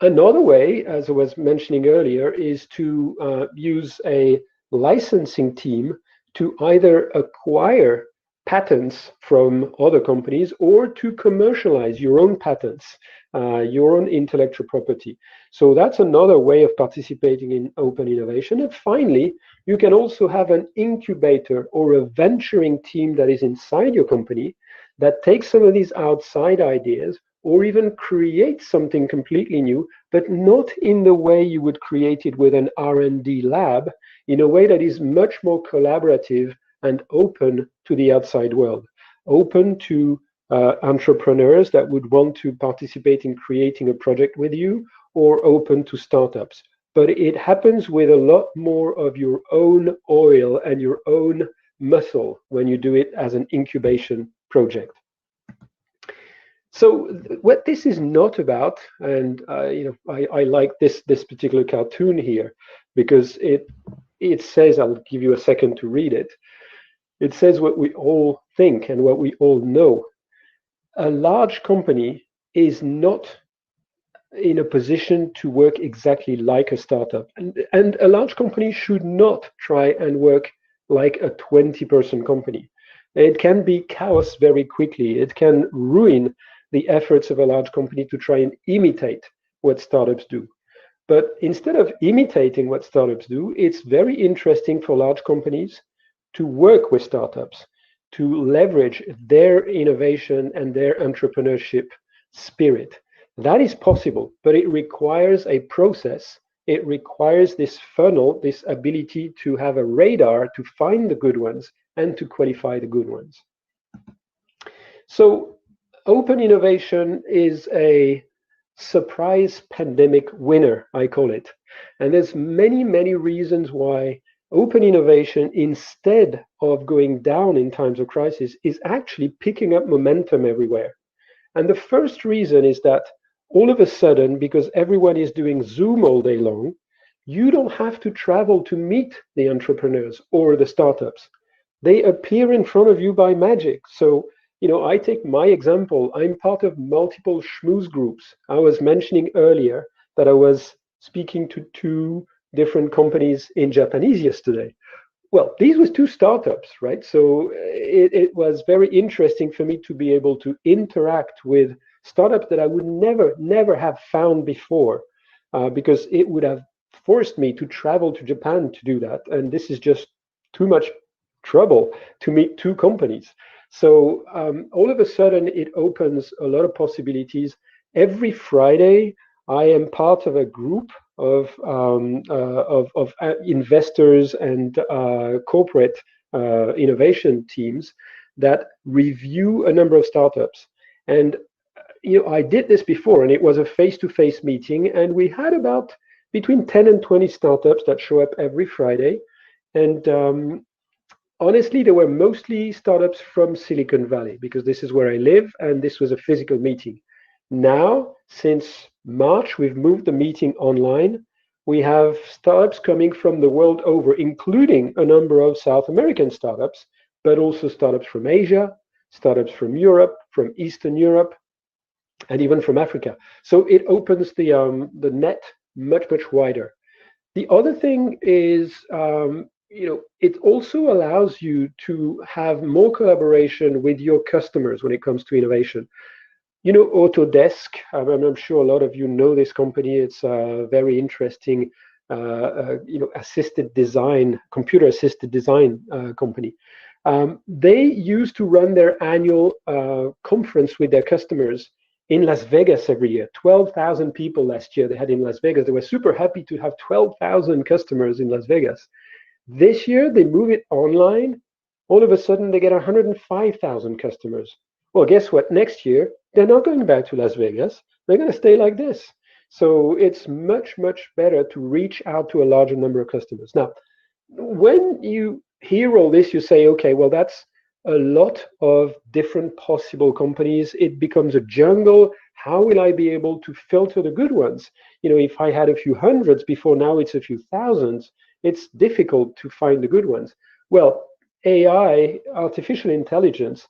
Another way, as I was mentioning earlier, is to use a licensing team to either acquire patents from other companies or to commercialize your own patents, your own intellectual property. So that's another way of participating in open innovation. And finally, you can also have an incubator or a venturing team that is inside your company that takes some of these outside ideas or even create something completely new, but not in the way you would create it with an R&D lab, in a way that is much more collaborative and open to the outside world, open to entrepreneurs that would want to participate in creating a project with you, or open to startups. But it happens with a lot more of your own oil and your own muscle when you do it as an incubation project. So what this is not about, and I like this particular cartoon here because it says, I'll give you a second to read it. It says what we all think and what we all know. A large company is not in a position to work exactly like a startup. And a large company should not try and work like a 20-person company. It can be chaos very quickly. It can ruin the efforts of a large company to try and imitate what startups do. But instead of imitating what startups do, it's very interesting for large companies to work with startups, to leverage their innovation and their entrepreneurship spirit. That is possible, but it requires a process. It requires this funnel, this ability to have a radar to find the good ones and to qualify the good ones. So open innovation is a surprise pandemic winner, I call it. And there's many, many reasons why open innovation, instead of going down in times of crisis, is actually picking up momentum everywhere. And the first reason is that all of a sudden, because everyone is doing Zoom all day long, you don't have to travel to meet the entrepreneurs or the startups. They appear in front of you by magic. So, I take my example. I'm part of multiple schmooze groups. I was mentioning earlier that I was speaking to 2 different companies in Japanese yesterday. Well, these were 2 startups, right? So it was very interesting for me to be able to interact with startups that I would never have found before, because it would have forced me to travel to Japan to do that. And this is just too much trouble to meet 2 companies. So all of a sudden, it opens a lot of possibilities. Every Friday, I am part of a group of investors and corporate innovation teams that review a number of startups. And I did this before, and it was a face-to-face meeting, and we had about between 10 and 20 startups that show up every Friday. And honestly, they were mostly startups from Silicon Valley, because this is where I live, and this was a physical meeting. Now, since March, we've moved the meeting online. We have startups coming from the world over, including a number of South American startups, but also startups from Asia, startups from Europe, from Eastern Europe, and even from Africa. So it opens the net much wider. The other thing is, it also allows you to have more collaboration with your customers when it comes to innovation. Autodesk, I'm sure a lot of you know this company. It's a very interesting, assisted design, computer-assisted design company. They used to run their annual conference with their customers in Las Vegas every year. 12,000 people last year they had in Las Vegas. They were super happy to have 12,000 customers in Las Vegas. This year, they move it online. All of a sudden, they get 105,000 customers. Well, guess what? Next year, they're not going back to Las Vegas. They're going to stay like this. So it's much better to reach out to a larger number of customers. Now, when you hear all this, you say, okay, well, that's a lot of different possible companies. It becomes a jungle. How will I be able to filter the good ones? You know, if I had a few hundreds before, now it's a few thousands, it's difficult to find the good ones. Well, AI, artificial intelligence,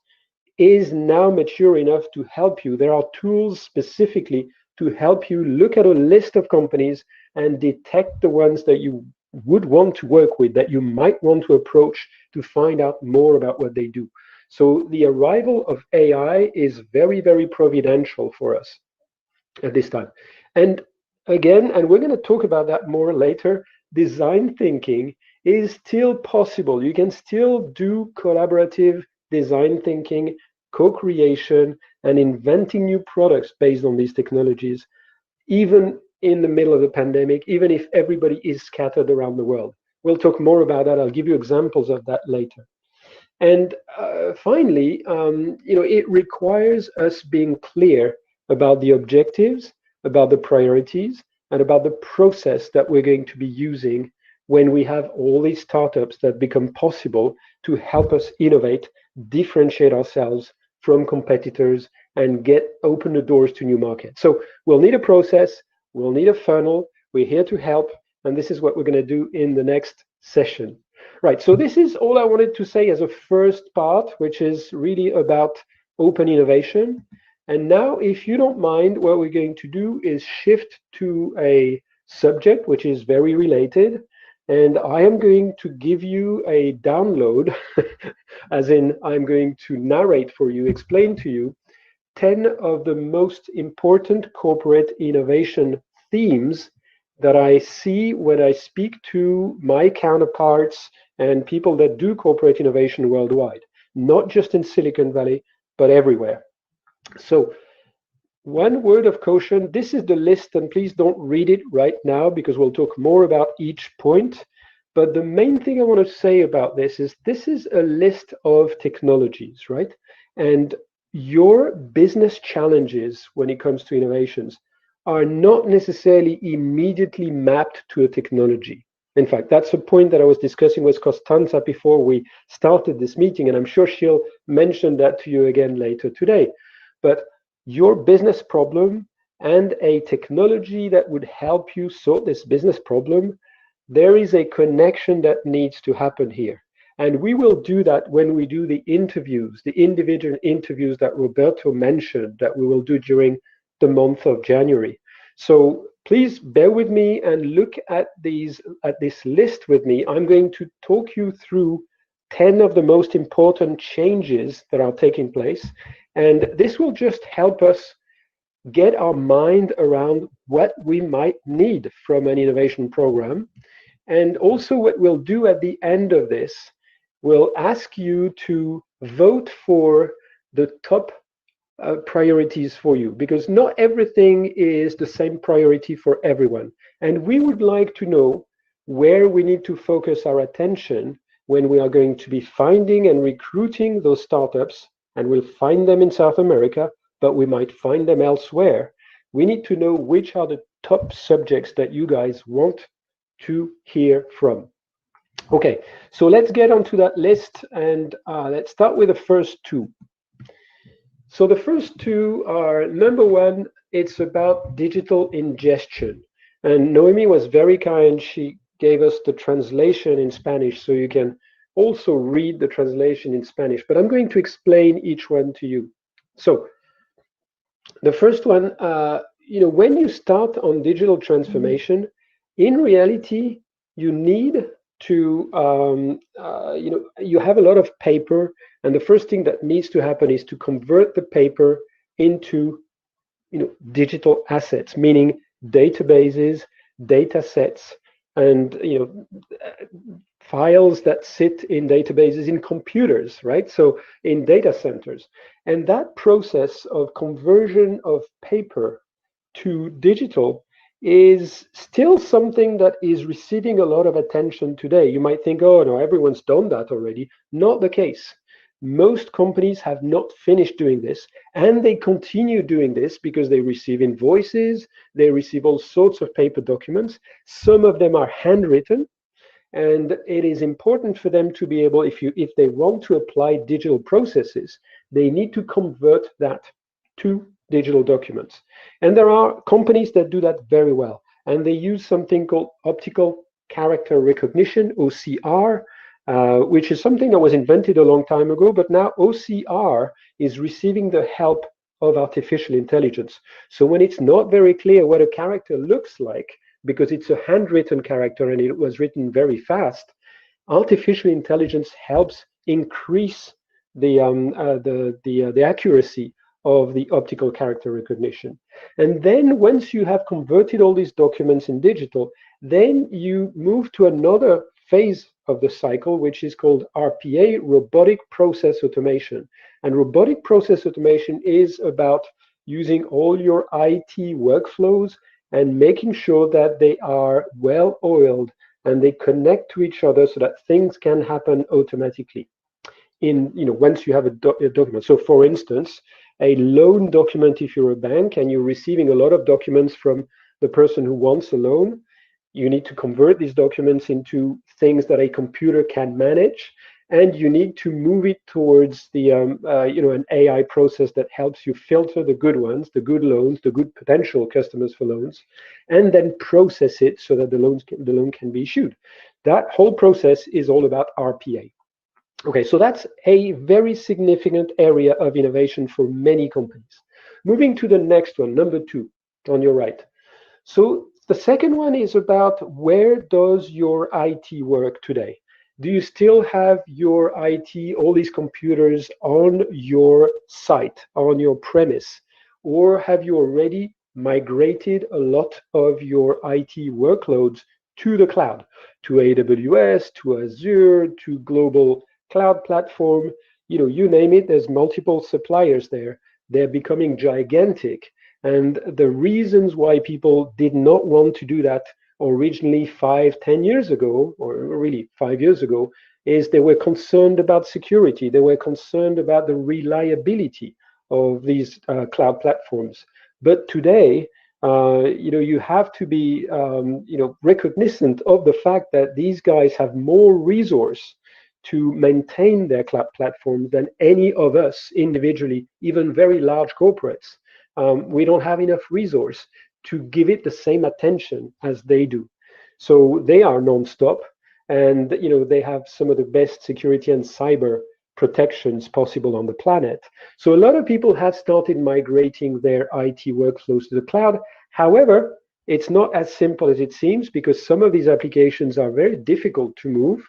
is now mature enough to help you. There are tools specifically to help you look at a list of companies and detect the ones that you would want to work with, that you might want to approach to find out more about what they do. So the arrival of AI is very, very providential for us at this time. And again, and we're going to talk about that more later, design thinking is still possible. You can still do collaborative design thinking, co-creation, and inventing new products based on these technologies, even in the middle of the pandemic, even if everybody is scattered around the world. We'll talk more about that. I'll give you examples of that later. And finally, it requires us being clear about the objectives, about the priorities, and about the process that we're going to be using when we have all these startups that become possible to help us innovate, differentiate ourselves from competitors, and open the doors to new markets. So we'll need a process, we'll need a funnel, we're here to help, and this is what we're going to do in the next session. Right, so this is all I wanted to say as a first part, which is really about open innovation. And now, if you don't mind, what we're going to do is shift to a subject which is very related. And I am going to give you a download, as in I'm going to narrate for you, explain to you 10 of the most important corporate innovation themes that I see when I speak to my counterparts and people that do corporate innovation worldwide, not just in Silicon Valley, but everywhere. So one word of caution, this is the list, and please don't read it right now because we'll talk more about each point. But the main thing I want to say about this is a list of technologies, right? And your business challenges when it comes to innovations are not necessarily immediately mapped to a technology. In fact, that's a point that I was discussing with Costanza before we started this meeting, and I'm sure she'll mention that to you again later today. But your business problem and a technology that would help you solve this business problem, there is a connection that needs to happen here. And we will do that when we do the interviews, the individual interviews that Roberto mentioned that we will do during the month of January. So please bear with me and look at this list with me. I'm going to talk you through 10 of the most important changes that are taking place. And this will just help us get our mind around what we might need from an innovation program. And also what we'll do at the end of this, we'll ask you to vote for the top priorities for you, because not everything is the same priority for everyone. And we would like to know where we need to focus our attention when we are going to be finding and recruiting those startups, and we'll find them in South America, but we might find them elsewhere. We need to know which are the top subjects that you guys want to hear from. Okay, so let's get onto that list, and let's start with the first two. So the first two are, number one, it's about digital ingestion. And Noemi was very kind. She gave us the translation in Spanish, so you can also read the translation in Spanish. But I'm going to explain each one to you. So the first one, when you start on digital transformation, in reality, you need to, you have a lot of paper, and the first thing that needs to happen is to convert the paper into, digital assets, meaning databases, data sets, and, files that sit in databases in computers, right? So in data centers. And that process of conversion of paper to digital is still something that is receiving a lot of attention today. You might think, oh, no, everyone's done that already. Not the case. Most companies have not finished doing this, and they continue doing this because they receive invoices, they receive all sorts of paper documents. Some of them are handwritten, And it is important for them to be able, if they want to apply digital processes, they need to convert that to digital documents. And there are companies that do that very well. And they use something called optical character recognition, OCR, which is something that was invented a long time ago, but now OCR is receiving the help of artificial intelligence. So when it's not very clear what a character looks like, because it's a handwritten character and it was written very fast, artificial intelligence helps increase the accuracy of the optical character recognition. And then once you have converted all these documents in digital, then you move to another phase of the cycle, which is called RPA, robotic process automation. And robotic process automation is about using all your IT workflows and making sure that they are well oiled and they connect to each other so that things can happen automatically once you have a document. So for instance, a loan document, if you're a bank and you're receiving a lot of documents from the person who wants a loan, you need to convert these documents into things that a computer can manage, and you need to move it towards the an AI process that helps you filter the good ones, the good loans, the good potential customers for loans, and then process it so that the loan can be issued. That whole process is all about RPA. Okay, so that's a very significant area of innovation for many companies. Moving to the next one, number 2, on your right. So the second one is about where does your IT work today? Do you still have your IT, all these computers on your site, on your premise? Or have you already migrated a lot of your IT workloads to the cloud, to AWS, to Azure, to global cloud platform? You name it, there's multiple suppliers there. They're becoming gigantic. And the reasons why people did not want to do that originally 5-10 years ago, or really 5 years ago, is they were concerned about security. They were concerned about the reliability of these cloud platforms. But today, you have to be recognizant of the fact that these guys have more resource to maintain their cloud platforms than any of us individually, even very large corporates. We don't have enough resource to give it the same attention as they do. So they are non-stop, and they have some of the best security and cyber protections possible on the planet. So a lot of people have started migrating their IT workflows to the cloud. However, it's not as simple as it seems, because some of these applications are very difficult to move.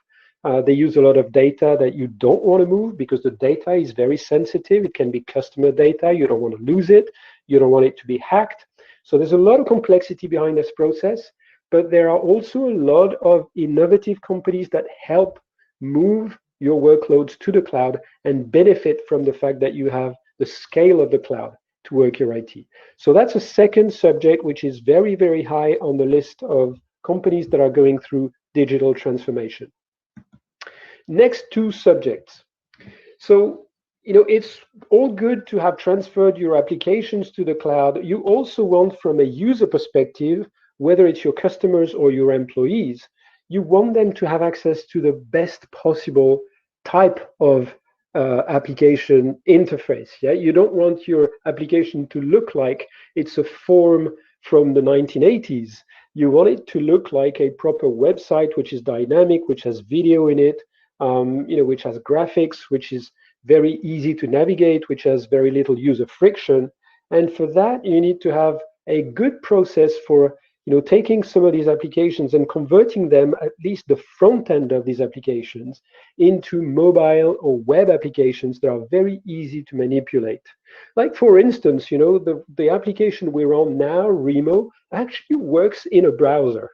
They use a lot of data that you don't want to move because the data is very sensitive. It can be customer data. You don't want to lose it. You don't want it to be hacked. So there's a lot of complexity behind this process, but there are also a lot of innovative companies that help move your workloads to the cloud and benefit from the fact that you have the scale of the cloud to work your IT. So that's a second subject which is very, very high on the list of companies that are going through digital transformation. Next 2 subjects. So, it's all good to have transferred your applications to the cloud. You also want, from a user perspective, whether it's your customers or your employees, you want them to have access to the best possible type of application interface. Yeah, you don't want your application to look like it's a form from the 1980s. You want it to look like a proper website, which is dynamic, which has video in it, which has graphics, which is very easy to navigate, which has very little user friction. And for that, you need to have a good process for taking some of these applications and converting them, at least the front end of these applications, into mobile or web applications that are very easy to manipulate. Like, for instance, the application we're on now, Remo, actually works in a browser.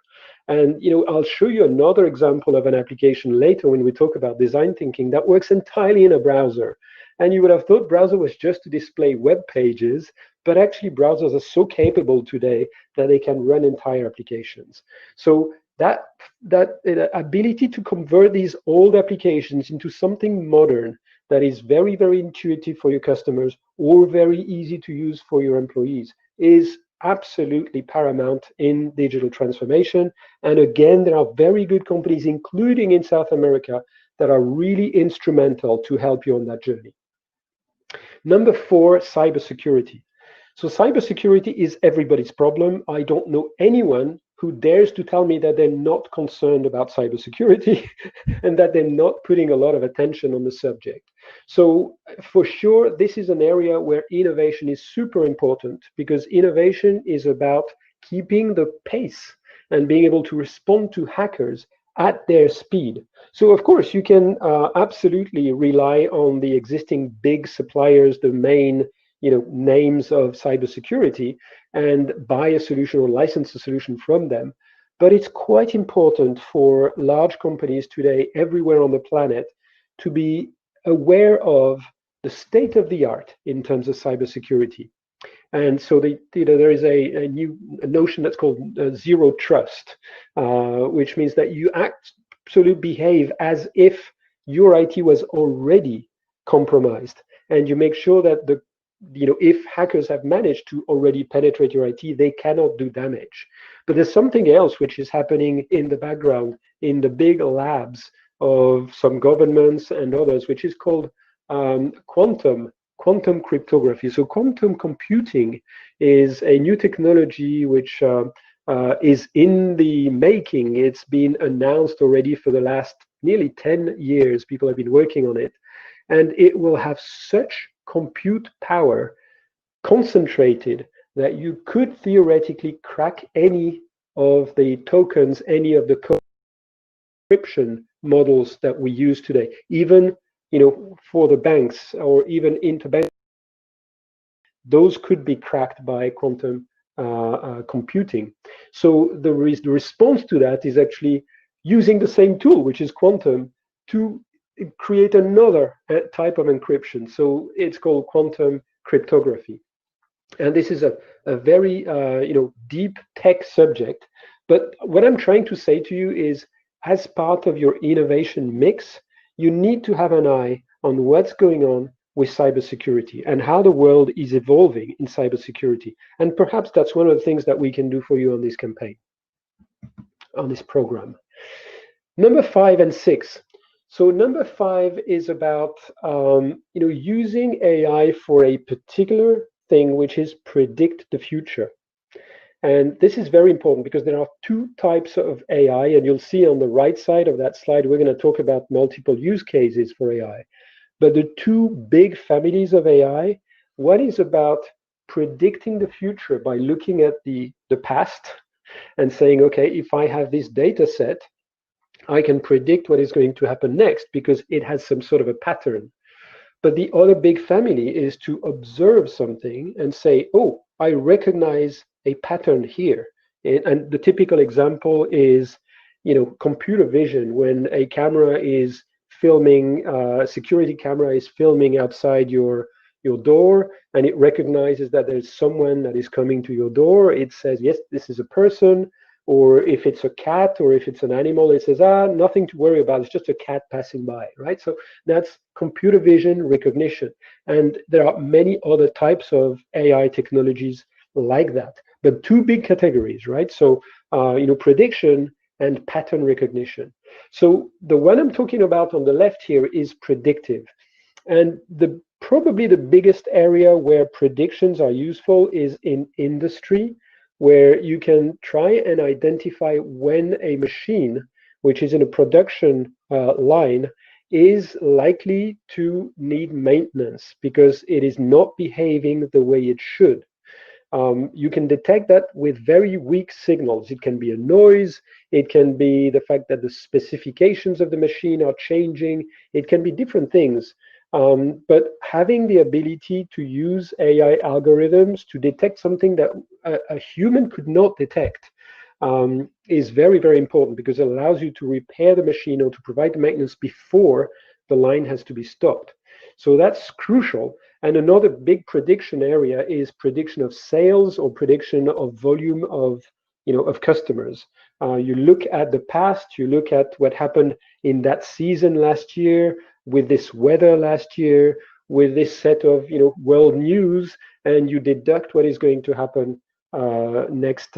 And I'll show you another example of an application later when we talk about design thinking that works entirely in a browser. And you would have thought browser was just to display web pages, but actually browsers are so capable today that they can run entire applications. So that ability to convert these old applications into something modern that is very, very intuitive for your customers or very easy to use for your employees is absolutely paramount in digital transformation. And again, there are very good companies, including in South America, that are really instrumental to help you on that journey. Number 4, cybersecurity. So cybersecurity is everybody's problem. I don't know anyone who dares to tell me that they're not concerned about cybersecurity and that they're not putting a lot of attention on the subject. So for sure, this is an area where innovation is super important, because innovation is about keeping the pace and being able to respond to hackers at their speed. So of course, you can absolutely rely on the existing big suppliers, the main names of cybersecurity, and buy a solution or license a solution from them. But it's quite important for large companies today, everywhere on the planet, to be aware of the state of the art in terms of cybersecurity. And so there is a new notion that's called zero trust, which means that you absolutely behave as if your IT was already compromised, and you make sure that if hackers have managed to already penetrate your IT, they cannot do damage. But there's something else which is happening in the background in the big labs of some governments and others, which is called quantum cryptography. So quantum computing is a new technology which is in the making. It's been announced already for the last nearly 10 years. People have been working on it. And it will have such compute power concentrated that you could theoretically crack any of the tokens, any of the encryption models that we use today, even for the banks or even interbank. Those could be cracked by quantum computing. So the response to that is actually using the same tool, which is quantum, to create another type of encryption. So it's called quantum cryptography. And this is a very deep tech subject. But what I'm trying to say to you is, as part of your innovation mix, you need to have an eye on what's going on with cybersecurity and how the world is evolving in cybersecurity. And perhaps that's one of the things that we can do for you on this campaign, on this program. Number 5 and 6. So number 5 is about using AI for a particular thing, which is predict the future. And this is very important because there are 2 types of AI, and you'll see on the right side of that slide, we're going to talk about multiple use cases for AI. But the 2 big families of AI, one is about predicting the future by looking at the past and saying, okay, if I have this data set, I can predict what is going to happen next because it has some sort of a pattern. But the other big family is to observe something and say, oh, I recognize a pattern here. And the typical example is, computer vision. When a camera is filming, a security camera is filming outside your door, and it recognizes that there's someone that is coming to your door, it says, yes, this is a person. Or if it's a cat or if it's an animal, it says, nothing to worry about. It's just a cat passing by, right? So that's computer vision recognition. And there are many other types of AI technologies like that. But 2 big categories, right? So, prediction and pattern recognition. So the one I'm talking about on the left here is predictive. And probably the biggest area where predictions are useful is in industry, where you can try and identify when a machine, which is in a production line, is likely to need maintenance because it is not behaving the way it should. You can detect that with very weak signals. It can be a noise, it can be the fact that the specifications of the machine are changing, it can be different things. But having the ability to use AI algorithms to detect something that a human could not detect is very, very important because it allows you to repair the machine or to provide the maintenance before the line has to be stopped. So that's crucial. And another big prediction area is prediction of sales or prediction of volume of customers. You look at the past, you look at what happened in that season last year, with this weather last year, with this set of world news, and you deduct what is going to happen next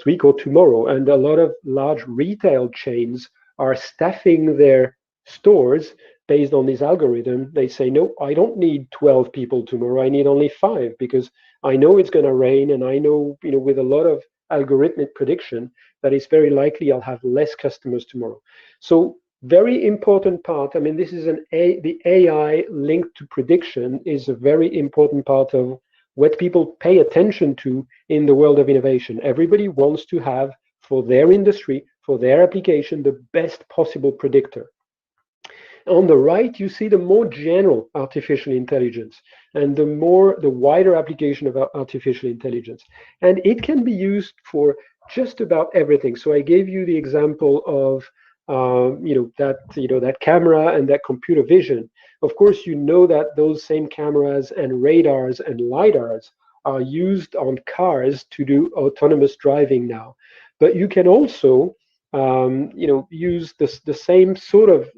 week or tomorrow. And a lot of large retail chains are staffing their stores based on this algorithm. They say, no, I don't need 12 people tomorrow. I need only 5 because I know it's going to rain, and I know, with a lot of algorithmic prediction that it's very likely I'll have less customers tomorrow. So very important part. I mean, this is the AI linked to prediction is a very important part of what people pay attention to in the world of innovation. Everybody wants to have, for their industry, for their application, the best possible predictor. On the right, you see the more general artificial intelligence and the wider application of artificial intelligence. And it can be used for just about everything. So I gave you the example of that camera and that computer vision. Of course, that those same cameras and radars and lidars are used on cars to do autonomous driving now. But you can also use the same sort of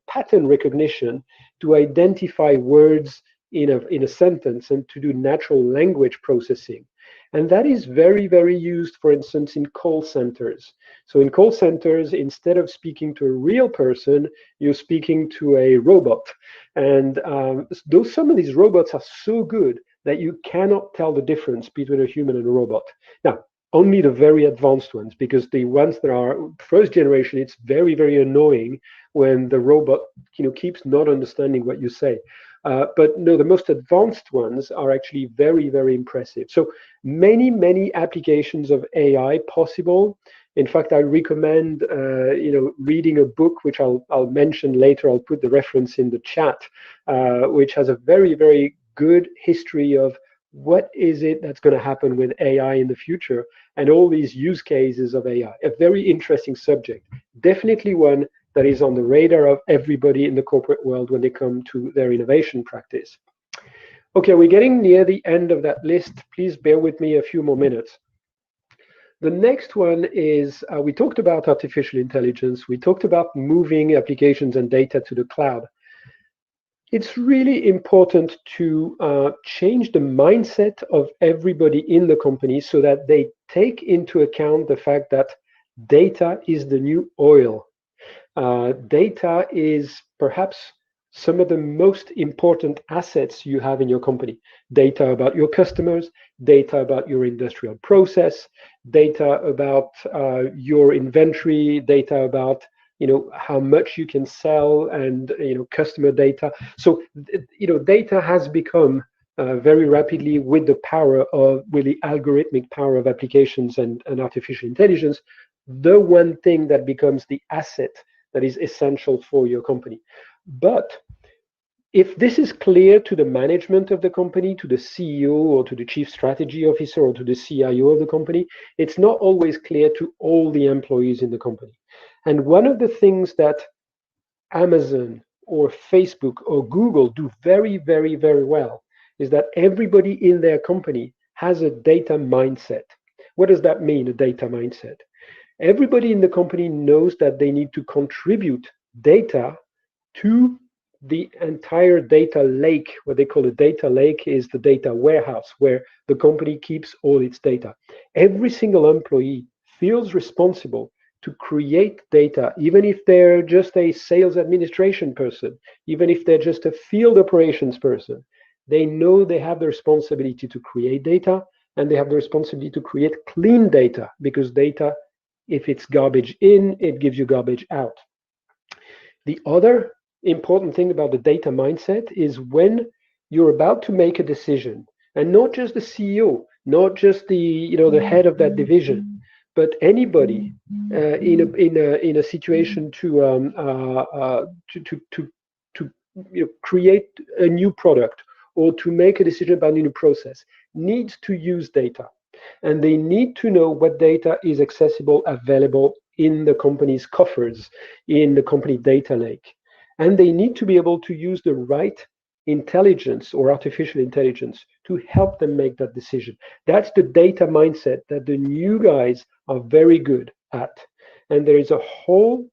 pattern recognition to identify words in a sentence and to do natural language processing. And that is very, very used, for instance, in call centers. So in call centers, instead of speaking to a real person, you're speaking to a robot. And some of these robots are so good that you cannot tell the difference between a human and a robot. Now, only the very advanced ones, because the ones that are first generation, it's very, very annoying when the robot keeps not understanding what you say. But no, the most advanced ones are actually very, very impressive. So many, many applications of AI possible. In fact, I recommend reading a book, which I'll mention later. I'll put the reference in the chat, which has a very, very good history of what is it that's going to happen with AI in the future and all these use cases of AI. A very interesting subject. Definitely one that is on the radar of everybody in the corporate world when they come to their innovation practice. Okay, we're getting near the end of that list. Please bear with me a few more minutes. The next one is, we talked about artificial intelligence. We talked about moving applications and data to the cloud. It's really important to change the mindset of everybody in the company so that they take into account the fact that data is the new oil. Data is perhaps some of the most important assets you have in your company. Data about your customers, data about your industrial process, data about your inventory, data about how much you can sell, and customer data. So data has become very rapidly, with the algorithmic power of applications and artificial intelligence, the one thing that becomes the asset that is essential for your company. But if this is clear to the management of the company, to the CEO or to the chief strategy officer or to the CIO of the company, it's not always clear to all the employees in the company. And one of the things that Amazon or Facebook or Google do very, very, very well is that everybody in their company has a data mindset. What does that mean, a data mindset? Everybody in the company knows that they need to contribute data to the entire data lake. What they call a data lake is the data warehouse where the company keeps all its data. Every single employee feels responsible to create data, even if they're just a sales administration person, even if they're just a field operations person. They know they have the responsibility to create data, and they have the responsibility to create clean data, because data, if it's garbage in, it gives you garbage out. The other important thing about the data mindset is when you're about to make a decision, and not just the CEO, not just the head of that division, but anybody in a situation to create a new product or to make a decision about a new process needs to use data, and they need to know what data is accessible, available in the company's coffers, in the company data lake, and they need to be able to use the right intelligence or artificial intelligence to help them make that decision. That's the data mindset that the new guys are very good at. And there is a whole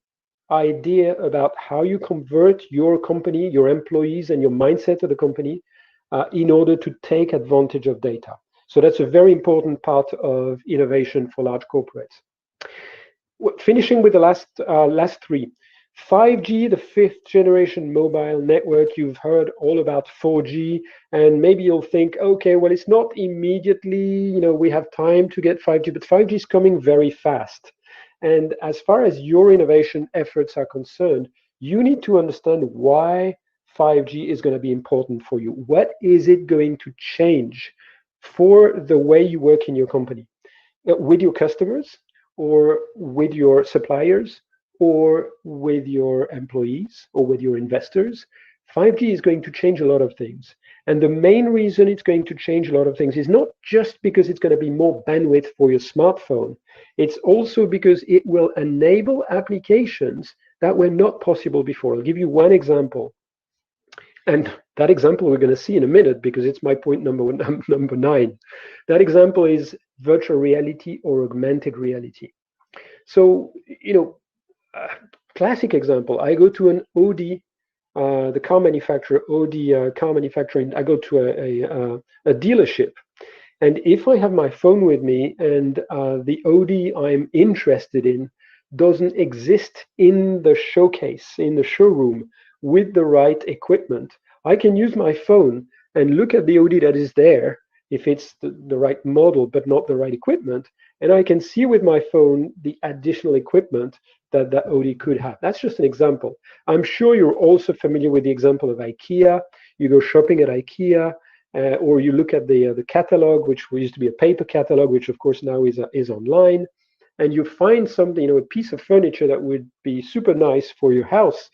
idea about how you convert your company, your employees, and your mindset of the company in order to take advantage of data. So that's a very important part of innovation for large corporates. Finishing with the last three. 5G, the 5th generation mobile network. You've heard all about 4G, and maybe you'll think, okay, well, it's not immediately, we have time to get 5G, but 5G is coming very fast. And as far as your innovation efforts are concerned, you need to understand why 5G is going to be important for you. What is it going to change for the way you work in your company, with your customers, or with your suppliers, or with your employees, or with your investors? 5G is going to change a lot of things. And the main reason it's going to change a lot of things is not just because it's going to be more bandwidth for your smartphone. It's also because it will enable applications that were not possible before. I'll give you one example. And that example we're going to see in a minute, because it's my point number 9. That example is virtual reality or augmented reality. So, classic example, I go to an Audi, the car manufacturer, Audi car manufacturing, I go to a dealership. And if I have my phone with me and the Audi I'm interested in doesn't exist in the showcase, in the showroom, with the right equipment, I can use my phone and look at the Audi that is there, if it's the right model but not the right equipment, and I can see with my phone the additional equipment that that Audi could have. That's just an example. I'm sure you're also familiar with the example of IKEA. You go shopping at IKEA, or you look at the catalog, which used to be a paper catalog, which of course now is online, and you find something, a piece of furniture that would be super nice for your house.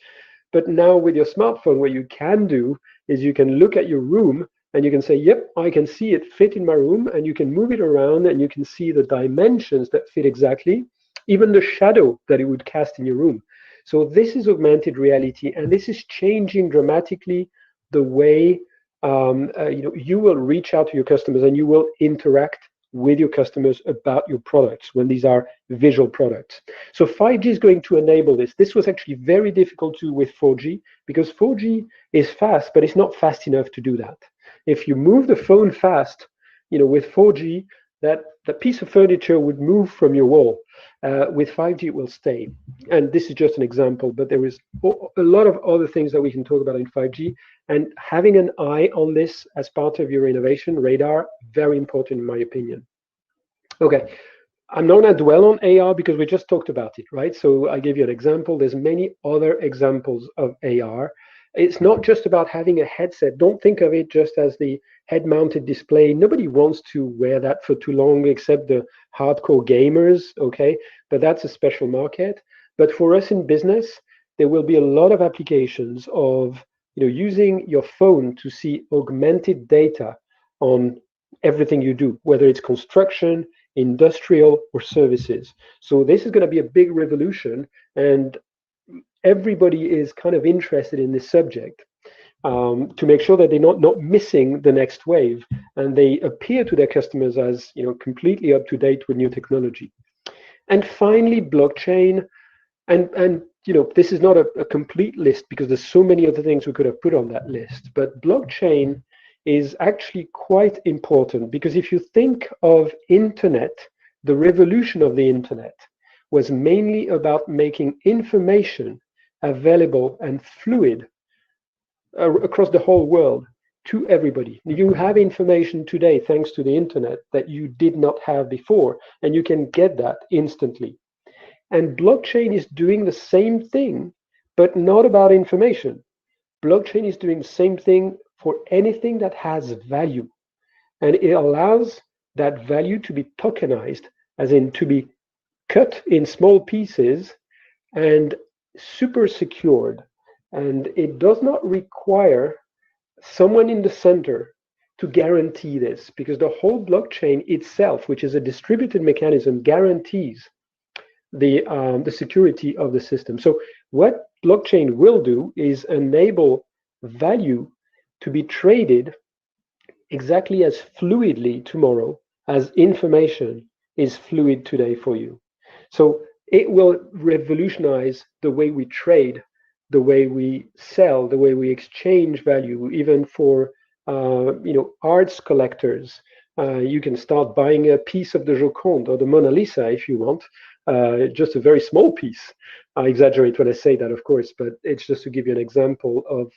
But now with your smartphone, what you can do is you can look at your room and you can say, yep, I can see it fit in my room, and you can move it around and you can see the dimensions that fit exactly, even the shadow that it would cast in your room. So this is augmented reality, and this is changing dramatically the way you will reach out to your customers and you will interact with your customers about your products when these are visual products. So 5G is going to enable this. This was actually very difficult to do with 4G, because 4G is fast, but it's not fast enough to do that. If you move the phone fast, with 4G, that piece of furniture would move from your wall. With 5G, it will stay. And this is just an example, but there is a lot of other things that we can talk about in 5G. And having an eye on this as part of your innovation radar, very important in my opinion. Okay, I'm not going to dwell on AR because we just talked about it, right? So I gave you an example. There's many other examples of AR. It's not just about having a headset. Don't think of it just as the head-mounted display. Nobody wants to wear that for too long except the hardcore gamers, okay? But that's a special market. But for us in business, there will be a lot of applications of using your phone to see augmented data on everything you do, whether it's construction, industrial, or services. So this is going to be a big revolution, and everybody is kind of interested in this subject to make sure that they're not missing the next wave, and they appear to their customers as completely up to date with new technology. And finally, blockchain. And this is not a complete list because there's so many other things we could have put on that list. But blockchain is actually quite important, because if you think of internet, the revolution of the internet was mainly about making information available and fluid across the whole world to everybody. You have information today thanks to the internet that you did not have before, and you can get that instantly. And blockchain is doing the same thing, but not about information. Blockchain is doing the same thing for anything that has value. And it allows that value to be tokenized, as in to be cut in small pieces and super secured. And it does not require someone in the center to guarantee this, because the whole blockchain itself, which is a distributed mechanism, guarantees the security of the system. So what blockchain will do is enable value to be traded exactly as fluidly tomorrow as information is fluid today for you. So it will revolutionize the way we trade, the way we sell, the way we exchange value, even for arts collectors. You can start buying a piece of the Joconde or the Mona Lisa if you want, just a very small piece. I exaggerate when I say that, of course, but it's just to give you an example of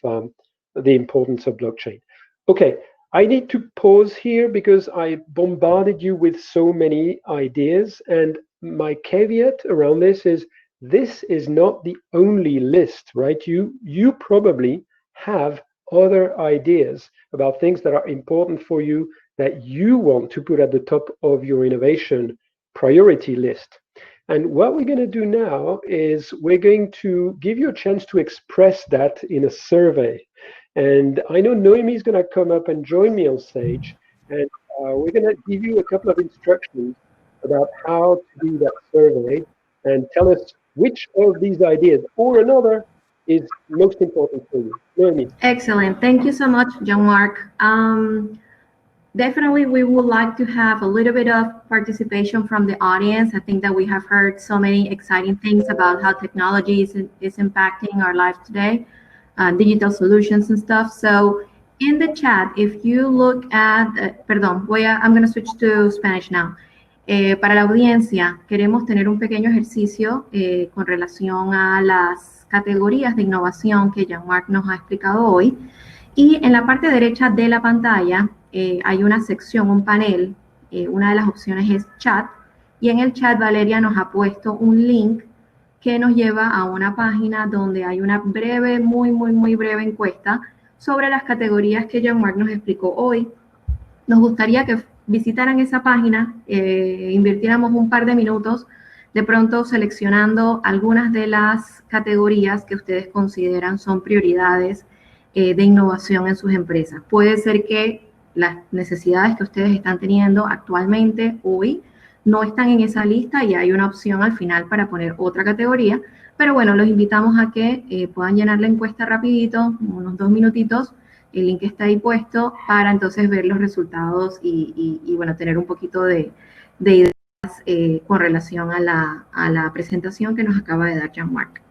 the importance of blockchain. Okay, I need to pause here because I bombarded you with so many ideas, and my caveat around this is not the only list, right? You probably have other ideas about things that are important for you that you want to put at the top of your innovation priority list. And what we're going to do now is we're going to give you a chance to express that in a survey. And I know Noemi is going to come up and join me on stage, and we're going to give you a couple of instructions about how to do that survey and tell us which of these ideas or another is most important for you. Noemi. Excellent. Thank you so much, Jean-Marc. Definitely, we would like to have a little bit of participation from the audience. I think that we have heard so many exciting things about how technology is impacting our lives today, digital solutions and stuff. So in the chat, if you look at, I'm going to switch to Spanish now. Para la audiencia, queremos tener un pequeño ejercicio con relación a las categorías de innovación que Jean-Marc nos ha explicado hoy. Y en la parte derecha de la pantalla hay una sección, un panel, una de las opciones es chat, y en el chat Valeria nos ha puesto un link que nos lleva a una página donde hay una breve, muy breve encuesta sobre las categorías que Jean-Marc nos explicó hoy. Nos gustaría que visitaran esa página, invirtiéramos un par de minutos, de pronto seleccionando algunas de las categorías que ustedes consideran son prioridades de innovación en sus empresas. Puede ser que las necesidades que ustedes están teniendo actualmente, hoy, no están en esa lista y hay una opción al final para poner otra categoría, pero bueno, los invitamos a que puedan llenar la encuesta rapidito, unos 2 minutitos, el link está ahí puesto para entonces ver los resultados y bueno, tener un poquito de ideas con relación a la presentación que nos acaba de dar Jean-Marc.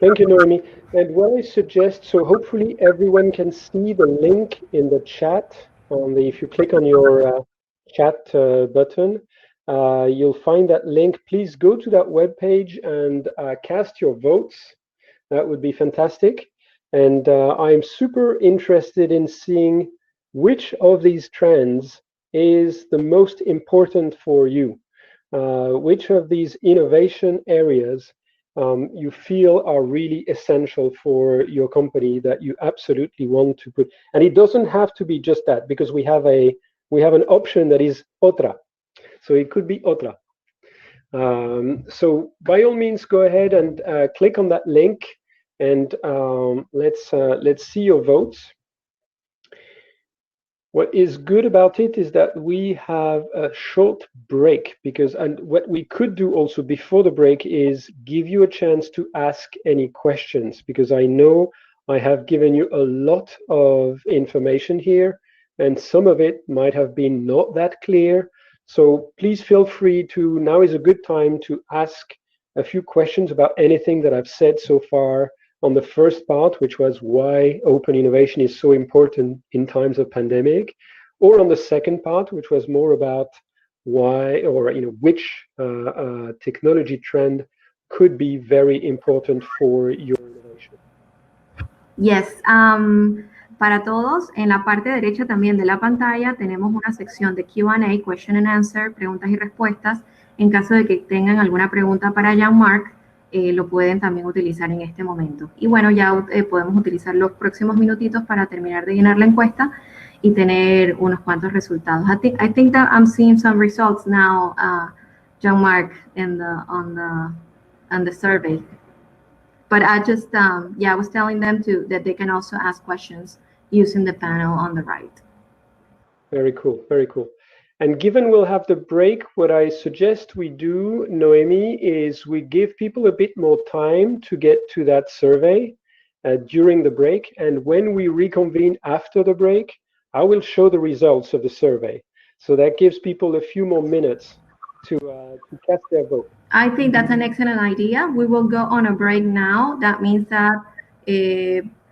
Thank you, Noemi. And what I suggest, so hopefully everyone can see the link in the chat. If you click on your chat button, you'll find that link. Please go to that webpage and cast your votes. That would be fantastic. And I'm super interested in seeing which of these trends is the most important for you. Which of these innovation areas you feel are really essential for your company that you absolutely want to put. And it doesn't have to be just that, because we have an option that is otra. So it could be otra. So by all means, go ahead and click on that link, and let's see your votes. What is good about it is that we have a short break, and what we could do also before the break is give you a chance to ask any questions, because I know I have given you a lot of information here, and some of it might have been not that clear. So please feel free to, now is a good time to ask a few questions about anything that I've said so far on the first part, which was why open innovation is so important in times of pandemic, or on the second part, which was more about why, or which technology trend could be very important for your innovation. Yes, para todos, en la parte derecha también de la pantalla tenemos una sección de Q&A, question and answer, preguntas y respuestas. En caso de que tengan alguna pregunta para Jean-Marc, lo pueden también utilizar en este momento. Y bueno, ya podemos utilizar los próximos minutitos para terminar de llenar la encuesta y tener unos cuantos resultados. I think that I'm seeing some results now, Jean-Marc, on the survey. But I just, I was telling them that they can also ask questions using the panel on the right. Very cool, very cool. And given we'll have the break, what I suggest we do, Noemi, is we give people a bit more time to get to that survey during the break. And when we reconvene after the break, I will show the results of the survey. So that gives people a few more minutes to cast their vote. I think that's an excellent idea. We will go on a break now. That means that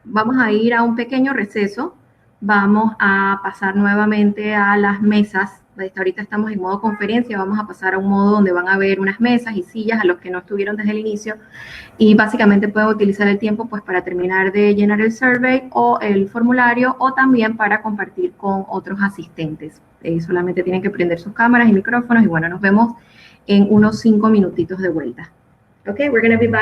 vamos a ir a un pequeño receso vamos a pasar nuevamente a las mesas. Ahorita estamos en modo conferencia, vamos a pasar a un modo donde van a haber unas mesas y sillas a los que no estuvieron desde el inicio, y básicamente pueden utilizar el tiempo pues para terminar de llenar el survey o el formulario, o también para compartir con otros asistentes. Solamente tienen que prender sus cámaras y micrófonos, y bueno, nos vemos en unos 5 minutitos de vuelta. Okay, we're going to be back.